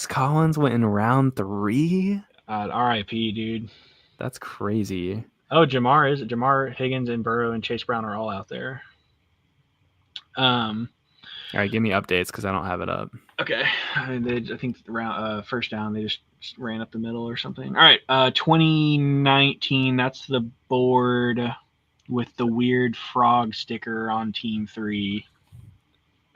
Collins went in round 3? RIP, dude. That's crazy. Oh, Jamar Higgins and Burrow and Chase Brown are all out there. All right, give me updates because I don't have it up. Okay, I think round first down they just ran up the middle or something. All right, 2019. That's the board with the weird frog sticker on Team 3.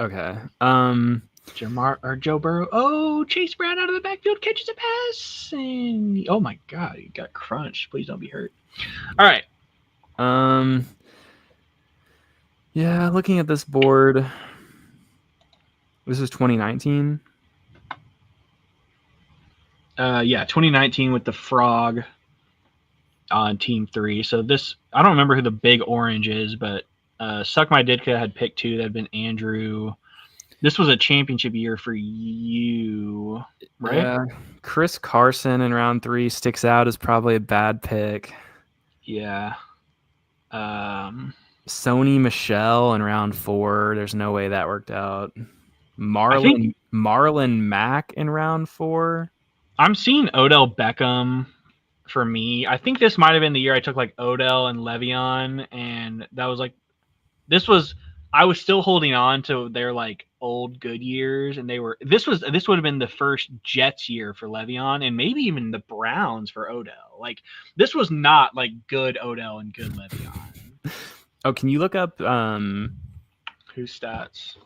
Okay. Jamar or Joe Burrow. Oh, Chase Brown out of the backfield catches a pass, and oh my God, he got crunched. Please don't be hurt. All right. Yeah, looking at this board, this is 2019. Yeah, 2019 with the frog on Team 3. So this, I don't remember who the big orange is, but Suck My Ditka had picked 2. That had been Andrew. This was a championship year for you, right? Yeah, Chris Carson in round 3 sticks out as probably a bad pick. Yeah. Sony Michelle in round 4. There's no way that worked out. Marlon Mack in round 4. I'm seeing Odell Beckham for me. I think this might have been the year I took like Odell and Le'Veon, and that was like I was still holding on to their like old good years, and this would have been the first Jets year for Le'Veon, and maybe even the Browns for Odell. Like this was not like good Odell and good Le'Veon. Oh, can you look up whose stats?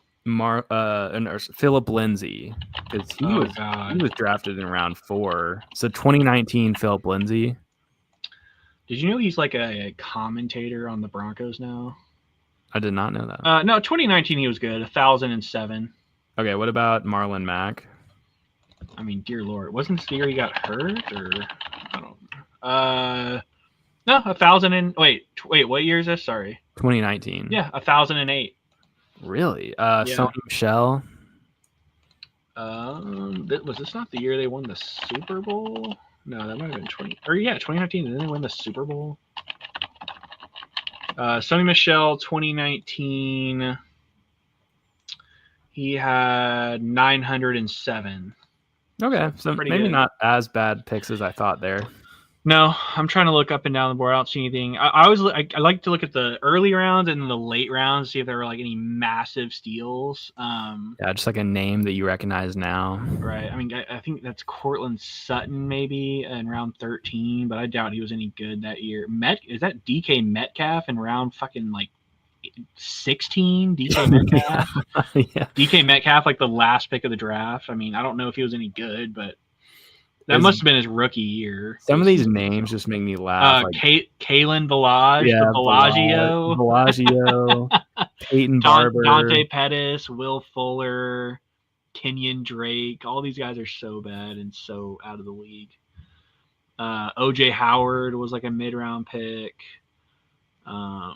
Philip Lindsay, because he was drafted in round 4. So 2019 Philip Lindsay. Did you know he's like a commentator on the Broncos now? I did not know that. No, 2019 he was good, 1,007. Okay, what about Marlon Mack? I mean, dear Lord, wasn't this the year he got hurt, or I don't. No, 1,000 and wait, what year is this? Sorry, 2019. Yeah, 1,008. Really? Sony Michelle. Was this not the year they won the Super Bowl? No, that might have been 2019. Didn't they win the Super Bowl? Sony Michelle, 2019. He had 907. Okay, so maybe good. Not as bad picks as I thought there. No, I'm trying to look up and down the board. I don't see anything. I like to look at the early rounds and the late rounds, see if there were like any massive steals. Yeah, just like a name that you recognize now. Right. I mean, I think that's Cortland Sutton maybe in round 13, but I doubt he was any good that year. Is that DK Metcalf in round fucking like 16? DK Metcalf. Yeah. DK Metcalf, like the last pick of the draft. I mean, I don't know if he was any good, but that must have been his rookie year. Some of these names just make me laugh. Kalen Ballage, yeah, Bellagio, Peyton Barber, Dante Pettis, Will Fuller, Kenyon Drake. All these guys are so bad and so out of the league. OJ Howard was like a mid-round pick. A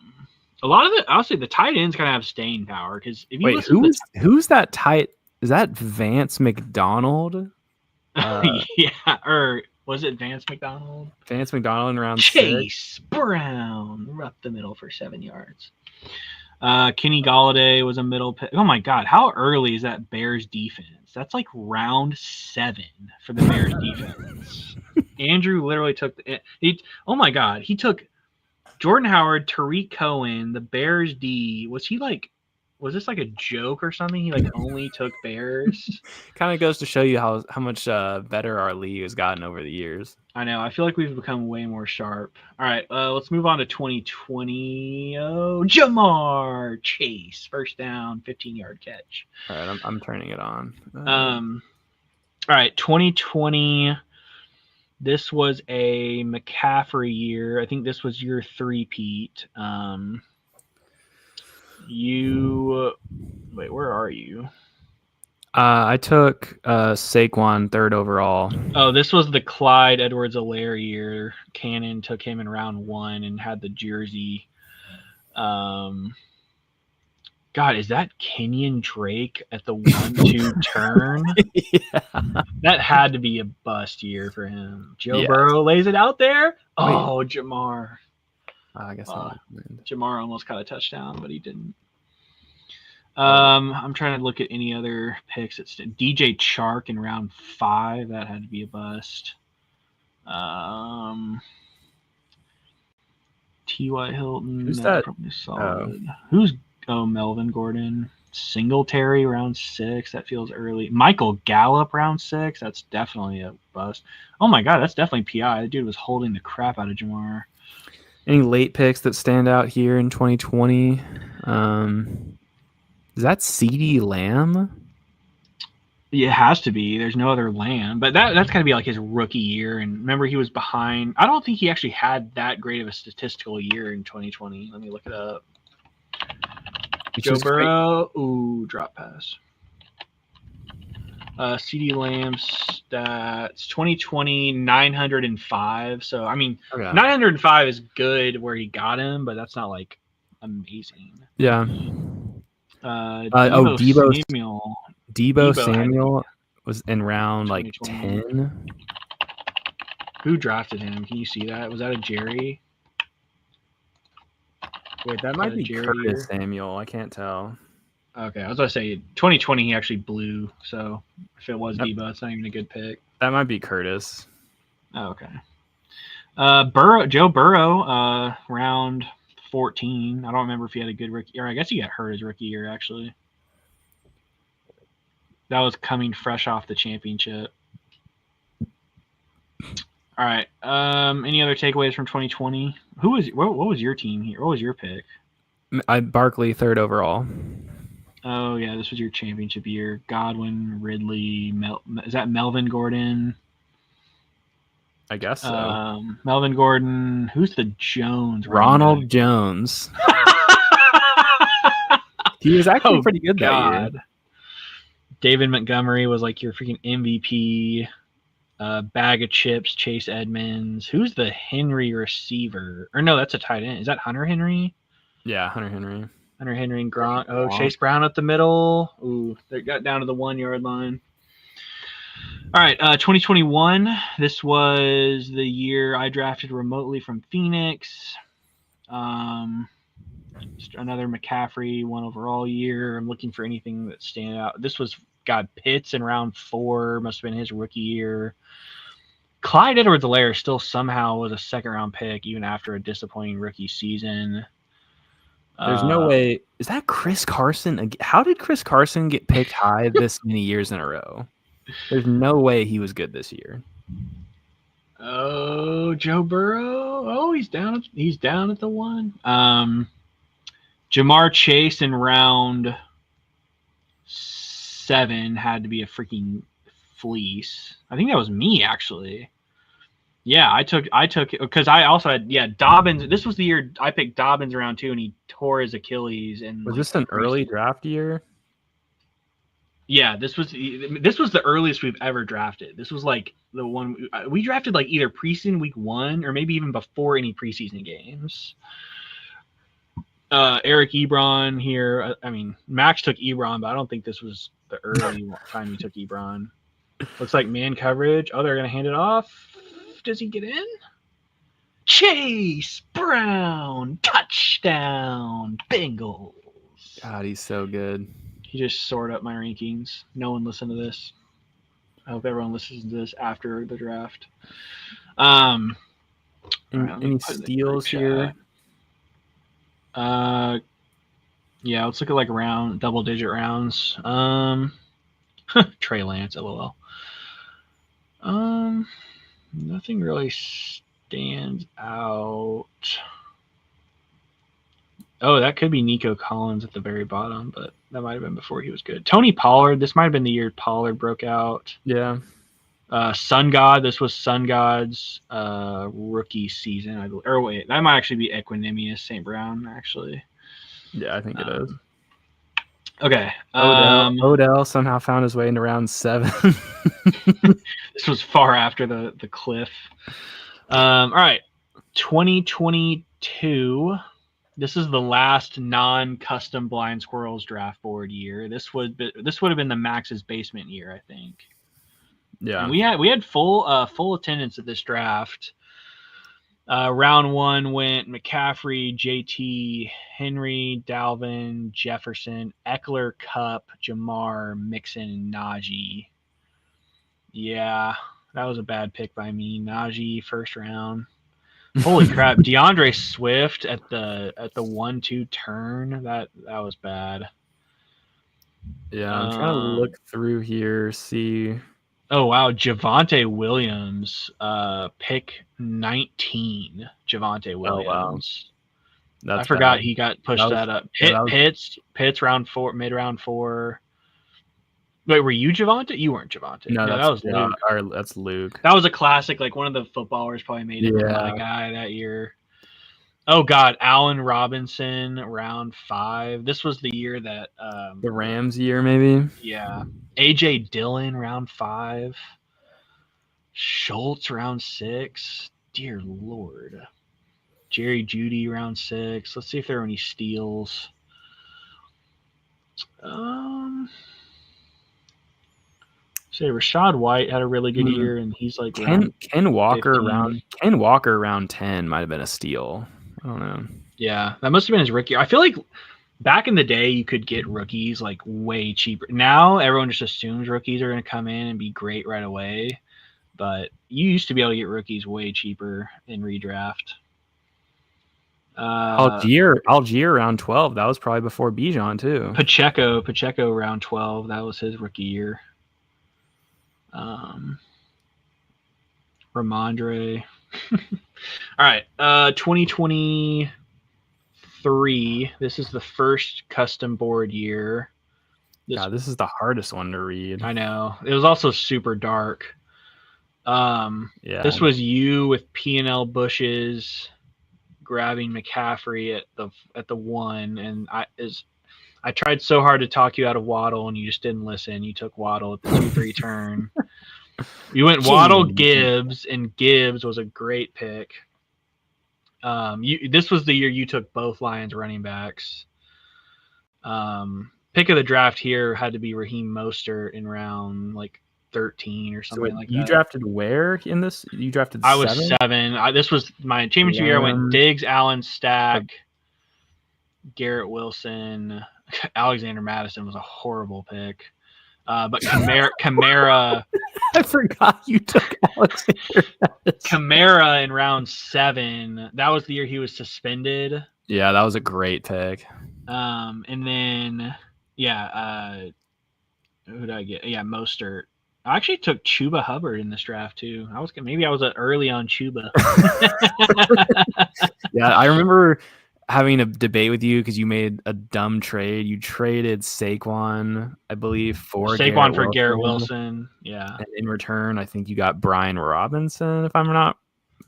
lot of honestly, the tight ends kind of have staying power because if you who's that tight? Is that Vance McDonald? Yeah, or was it Vance McDonald? Vance McDonald in round Chase 6? Brown up the middle for 7 yards. Kenny Galladay was a middle pick. Oh my God, how early is that Bears defense? That's like round 7 for the Bears defense. Andrew literally took oh my God, he took Jordan Howard, Tariq Cohen, the Bears D. Was this like a joke or something? He like only took Bears. Kind of goes to show you how much better our league has gotten over the years. I know. I feel like we've become way more sharp. All right, let's move on to 2020. Oh, Jamar Chase, first down, 15-yard catch. All right, I'm turning it on. All right, 2020. This was a McCaffrey year. I think this was your three-peat. Wait, where are you? I took Saquon 3rd overall. Oh, this was the Clyde Edwards-Helaire year. Cannon took him in round 1 and had the jersey. God, is that Kenyon Drake at the 1-2 turn? Yeah. That had to be a bust year for him. Joe Burrow lays it out there. Oh, wait. Jamar. I guess Jamar almost caught a touchdown, but he didn't. I'm trying to look at any other picks. It's DJ Chark in round 5. That had to be a bust. T.Y. Hilton. Who's That's that? probably Oh, solid. Who's Melvin Gordon? Singletary round 6. That feels early. Michael Gallup round 6. That's definitely a bust. Oh my god, that's definitely PI. That dude was holding the crap out of Jamar. any late picks that stand out here in 2020? Is that CD Lamb? It has to be. There's no other land, but that's got to be like his rookie year. And remember, he was behind. I don't think he actually had that great of a statistical year in 2020. Let me look it up. Which Joe is great. Burrow. Ooh, drop pass. CD Lamb stats 2020 905. So I mean, Okay. 905 is good where he got him, but that's not like amazing. Yeah. Debo Debo Samuel. Debo Debo had to be Samuel was in round like 2020. 10. Who drafted him? Can you see that? Was that a Jerry? Wait, that Was might that a be Jerry Curtis year? Samuel. I can't tell. Okay, I was going to say 2020 he actually blew. So if it was That, Debo, it's not even a good pick. that might be Curtis. Oh, okay. Joe Burrow, round 14. I don't remember if he had a good rookie, or I guess he got hurt his rookie year actually. That was coming fresh off the championship. All right. Any other takeaways from 2020? What was your team here? What was your pick? Barkley, 3rd overall. Oh yeah, this was your championship year. Godwin, Ridley, is that Melvin Gordon? I guess so. Melvin Gordon. Who's the Jones running Ronald back? Jones. He was actually Oh pretty good that year. God. David Montgomery was like your freaking MVP. Bag of chips, Chase Edmonds. Who's the Henry receiver? Or no, that's a tight end. Is that Hunter Henry? Yeah, Hunter Henry. Hunter Henry and Gronk. Oh, Chase Brown at the middle. Ooh, they got down to the 1 yard line. All right, 2021. This was the year I drafted remotely from Phoenix. Just another McCaffrey 1 overall year. I'm looking for anything that stand out. This was Pitts in round 4. Must have been his rookie year. Clyde Edwards-Helaire still somehow was a 2nd-round pick even after a disappointing rookie season. There's no way. Is that Chris Carson? How did Chris Carson get picked high this many years in a row? There's no way he was good this year. Oh, Joe Burrow. Oh, he's down. He's down at the 1. Jamar Chase in round 7 had to be a freaking fleece. I think that was me actually. Yeah, I took because I also had Dobbins. This was the year I picked Dobbins around 2, and he tore his Achilles. And Was this an early draft year? Yeah, this was the earliest we've ever drafted. This was like the one we drafted like either preseason week 1 or maybe even before any preseason games. Eric Ebron here. I mean, Max took Ebron, but I don't think this was the early time he took Ebron. Looks like man coverage. Oh, they're gonna hand it off. Does he get in? Chase Brown touchdown Bengals. God, he's so good. He just soared up my rankings. No one listened to this. I hope everyone listens to this after the draft. Any steals here? Yeah, let's look at like double-digit rounds. Trey Lance, lol. Nothing really stands out. Oh, that could be Nico Collins at the very bottom, but that might have been before he was good. Tony Pollard. This might have been the year Pollard broke out. Yeah. Sun God. This was Sun God's rookie season. Or wait, that might actually be Equanimous St. Brown, actually. Yeah, I think it is. Okay. Odell somehow found his way into round 7. This was far after the cliff. All right. 2022. This is the last non-custom Blind Squirrels draft board year. This would have been the Max's basement year, I think. Yeah. And we had full attendance at this draft. Round 1 went McCaffrey, JT, Henry, Dalvin, Jefferson, Eckler, Cup, Jamar, Mixon, and Najee. Yeah, that was a bad pick by me. Najee, 1st round. Holy crap, DeAndre Swift at the 1-2 turn. That was bad. Yeah, I'm trying to look through here, see. Oh wow, Javonte Williams, pick 19. Javonte Oh wow, Williams. I that's forgot bad. he got pushed that up. Yeah, that was Pitts round 4, mid round 4. Wait, were you Javonte? You weren't Javonte. no, No, that that's was Luke. that's Luke. That was a classic. Like one of the footballers probably made him a my guy that year. Oh God, Allen Robinson, round 5. This was the year that the Rams year, maybe. Yeah, AJ Dillon, round 5. Schultz, round 6. Dear Lord, Jerry Jeudy, round 6. Let's see if there are any steals. Say Rashad White had a really good year, and he's like Ken Walker 15. round 10 might have been a steal. I don't know. Yeah, that must have been his rookie. I feel like back in the day, you could get rookies like way cheaper. Now everyone just assumes rookies are going to come in and be great right away, but you used to be able to get rookies way cheaper in redraft. Algier round 12. That was probably before Bijan too. Pacheco round 12. That was his rookie year. Ramondre. All right, 2023. This is the first custom board year. This is the hardest one to read. I know. It was also super dark. This was you with P&L Bushes grabbing McCaffrey at the 1, and I tried so hard to talk you out of Waddle, and you just didn't listen. You took Waddle at the 2-3 turn. You went Waddle Gibbs, and Gibbs was a great pick. This was the year you took both Lions running backs. Pick of the draft here had to be Raheem Mostert in round like 13 or something like that. You drafted where in this? You drafted 7? I was 7. This was my championship year. I went Diggs, Allen, Stack, Garrett Wilson. Alexander Madison was a horrible pick. But Kamara. I forgot you took Alexander Madison. Kamara in round 7. That was the year he was suspended. Yeah, that was a great pick. And then who did I get? Yeah, Mostert. I actually took Chuba Hubbard in this draft too. I was early on Chuba. Yeah, I remember having a debate with you because you made a dumb trade. You traded Saquon, I believe, for Garrett Wilson. Yeah. And in return, I think you got Brian Robinson, if I'm not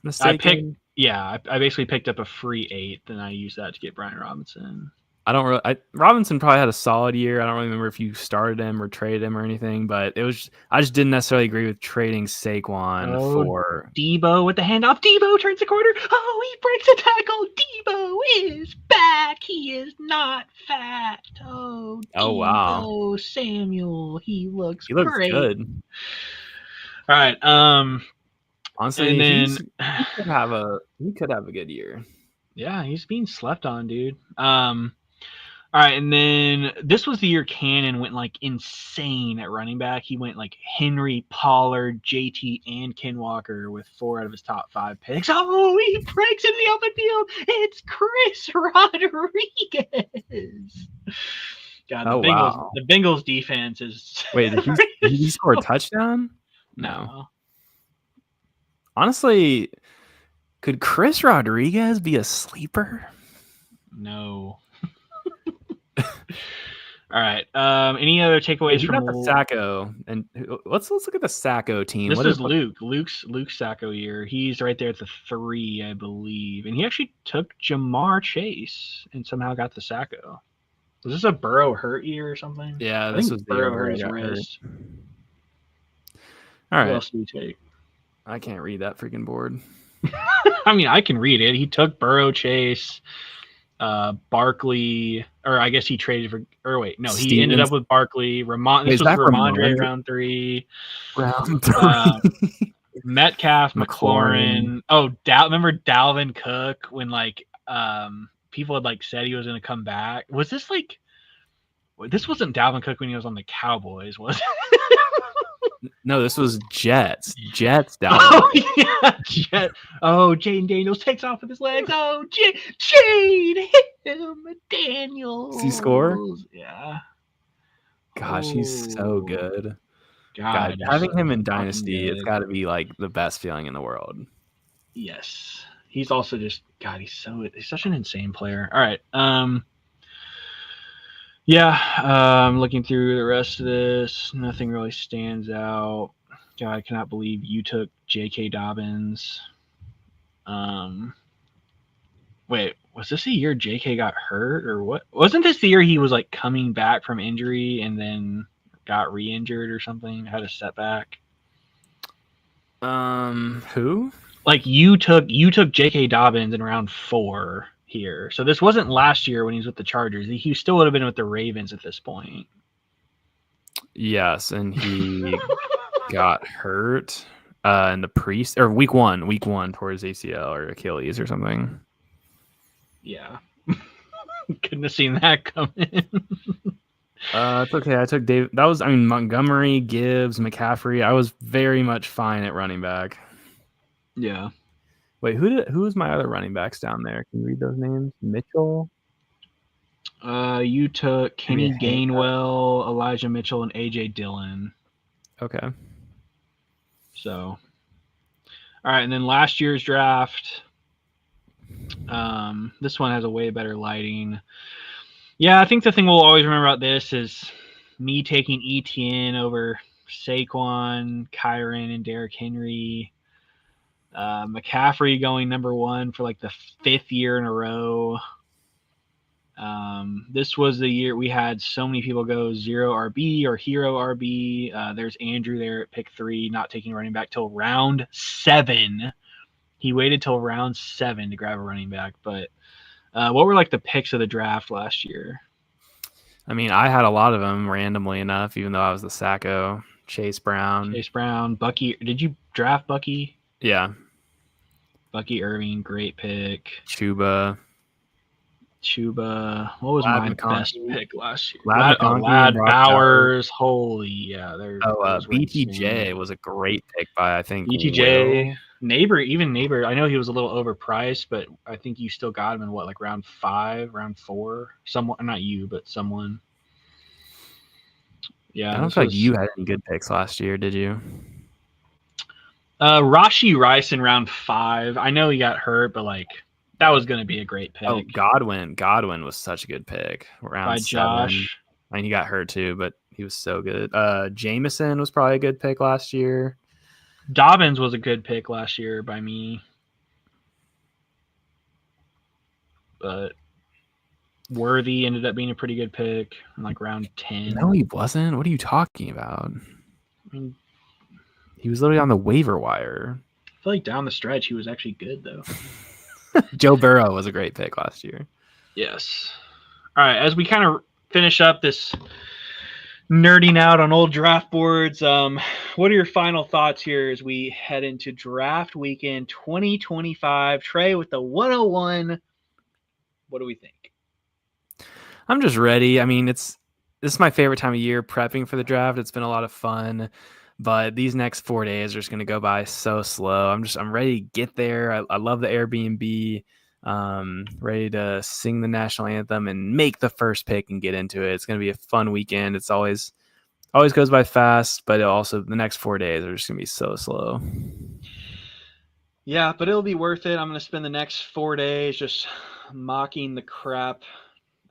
mistaken. I basically picked up a free 8th, and I used that to get Brian Robinson. Robinson probably had a solid year. I don't really remember if you started him or traded him or anything, but I just didn't necessarily agree with trading Saquon for Debo with the handoff. Debo turns the corner. Oh, he breaks a tackle. Debo is back. He is not fat. Oh wow. Samuel, he looks great. Good. All right. Honestly, and then he could have a good year. Yeah, he's being slept on, dude. All right, and then this was the year Cannon went like insane at running back. He went like Henry, Pollard, JT, and Ken Walker with 4 out of his top 5 picks. Oh, he breaks into the open field. It's Chris Rodriguez. God, the Bengals defense is. Wait, did he score a touchdown? No. Honestly, could Chris Rodriguez be a sleeper? No. All right. Any other takeaways from the Sacco? And let's look at the Sacco team. This is Luke's Sacco year. He's right there at the 3, I believe, and he actually took Jamar Chase and somehow got the Sacco. Was this a Burrow hurt year or something? Yeah, this was Burrow hurt his wrist. All right. What else do you take? I can't read that freaking board. I mean, I can read it. He took Burrow, Chase, Barkley, or I guess he traded for. Or wait, no, he ended up with Barkley. This was Ramondre round 3. Metcalf, McLaurin. Oh, remember Dalvin Cook when like people had like said he was going to come back? Was this like? This wasn't Dalvin Cook when he was on the Cowboys, was it? No, this was Jets. Jets down the Oh middle. yeah, oh, Jaden Daniels takes off with his legs. Oh, Jade hit him, Does he score? Daniels. Yeah. Gosh, he's so Oh good. God, God, he's having so him in fucking Dynasty, it's good. got to be like the best feeling in the world. Yes, he's also just God. He's such an insane player. All right. Yeah. Looking through the rest of this, nothing really stands out. God, I cannot believe you took J.K. Dobbins. Um, Wait, was this the year J.K. got hurt or what? Wasn't this the year he was like coming back from injury and then got re-injured or something? Had a setback. Who? Like you took J.K. Dobbins in round 4 here, so this wasn't last year when he was with the Chargers. He still would have been with the Ravens at this point. Yes, and he got hurt in the week one towards ACL or Achilles or something. Yeah, couldn't have seen that coming. It's okay. I took Dave. That was, I mean, Montgomery, Gibbs, McCaffrey. I was very much fine at running back. Yeah. Wait, who was my other running backs down there? Can you read those names? Mitchell. You took Give me a Kenny hint. Gainwell, Elijah Mitchell, and AJ Dillon. Okay. So, all right, and then last year's draft. This one has a way better lighting. Yeah, I think the thing we'll always remember about this is me taking ETN over Saquon, Kyron, and Derrick Henry. McCaffrey going number 1 for like the 5th year in a row. This was the year we had so many people go 0 RB or hero RB. There's Andrew there at pick 3, not taking running back till round 7. He waited till round 7 to grab a running back. But what were like the picks of the draft last year? I mean, I had a lot of them randomly enough, even though I was the Sacco. Chase Brown. Bucky. Did you draft Bucky? Yeah. Bucky Irving, great pick. Chuba. What was Lad my best McConkey. pick last year? Lad McConkey and Lad Brock Bowers. Holy, yeah. Those were BTJ insane. was a great pick by, I think, BTJ, Will. Neighbor. I know he was a little overpriced, but I think you still got him in what, like round 5, round 4? Someone, not you, but someone. Yeah, I don't feel like you had any good picks last year, did you? Rashi Rice in round 5. I know he got hurt, but like that was going to be a great pick. Oh, Godwin was such a good pick. Round by 7. Josh. I mean, he got hurt too, but he was so good. Jameson was probably a good pick last year. Dobbins was a good pick last year by me. But Worthy ended up being a pretty good pick in like round 10. No, he wasn't. What are you talking about? I mean, he was literally on the waiver wire. I feel like down the stretch he was actually good though. Joe Burrow was a great pick last year. Yes. All right, as we kind of finish up this nerding out on old draft boards, what are your final thoughts here as we head into draft weekend 2025? Trey with the 101. What do we think? I'm just ready. I mean, this is my favorite time of year, prepping for the draft. It's been a lot of fun, but these next 4 days are just going to go by so slow. I'm ready to get there. I love the Airbnb. Ready to sing the national anthem and make the first pick and get into it. It's going to be a fun weekend. It's always goes by fast, but also the next 4 days are just going to be so slow. Yeah, but it'll be worth it. I'm going to spend the next 4 days just mocking the crap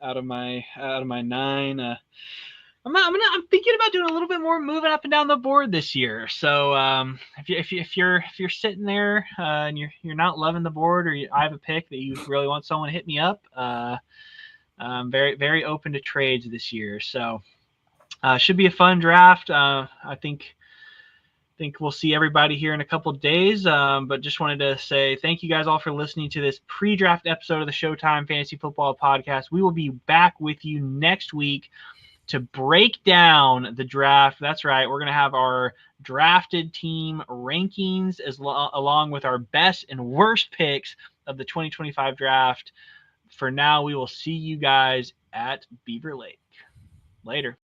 out of my 9. I'm thinking about doing a little bit more moving up and down the board this year. So if you're sitting there and you're not loving the board, or I have a pick that you really want someone to hit me up, I'm very, very open to trades this year. So should be a fun draft. I think we'll see everybody here in a couple of days. But just wanted to say thank you guys all for listening to this pre-draft episode of the Showtime Fantasy Football Podcast. We will be back with you next week to break down the draft. That's right. We're going to have our drafted team rankings along with our best and worst picks of the 2025 draft. For now, we will see you guys at Beaver Lake. Later.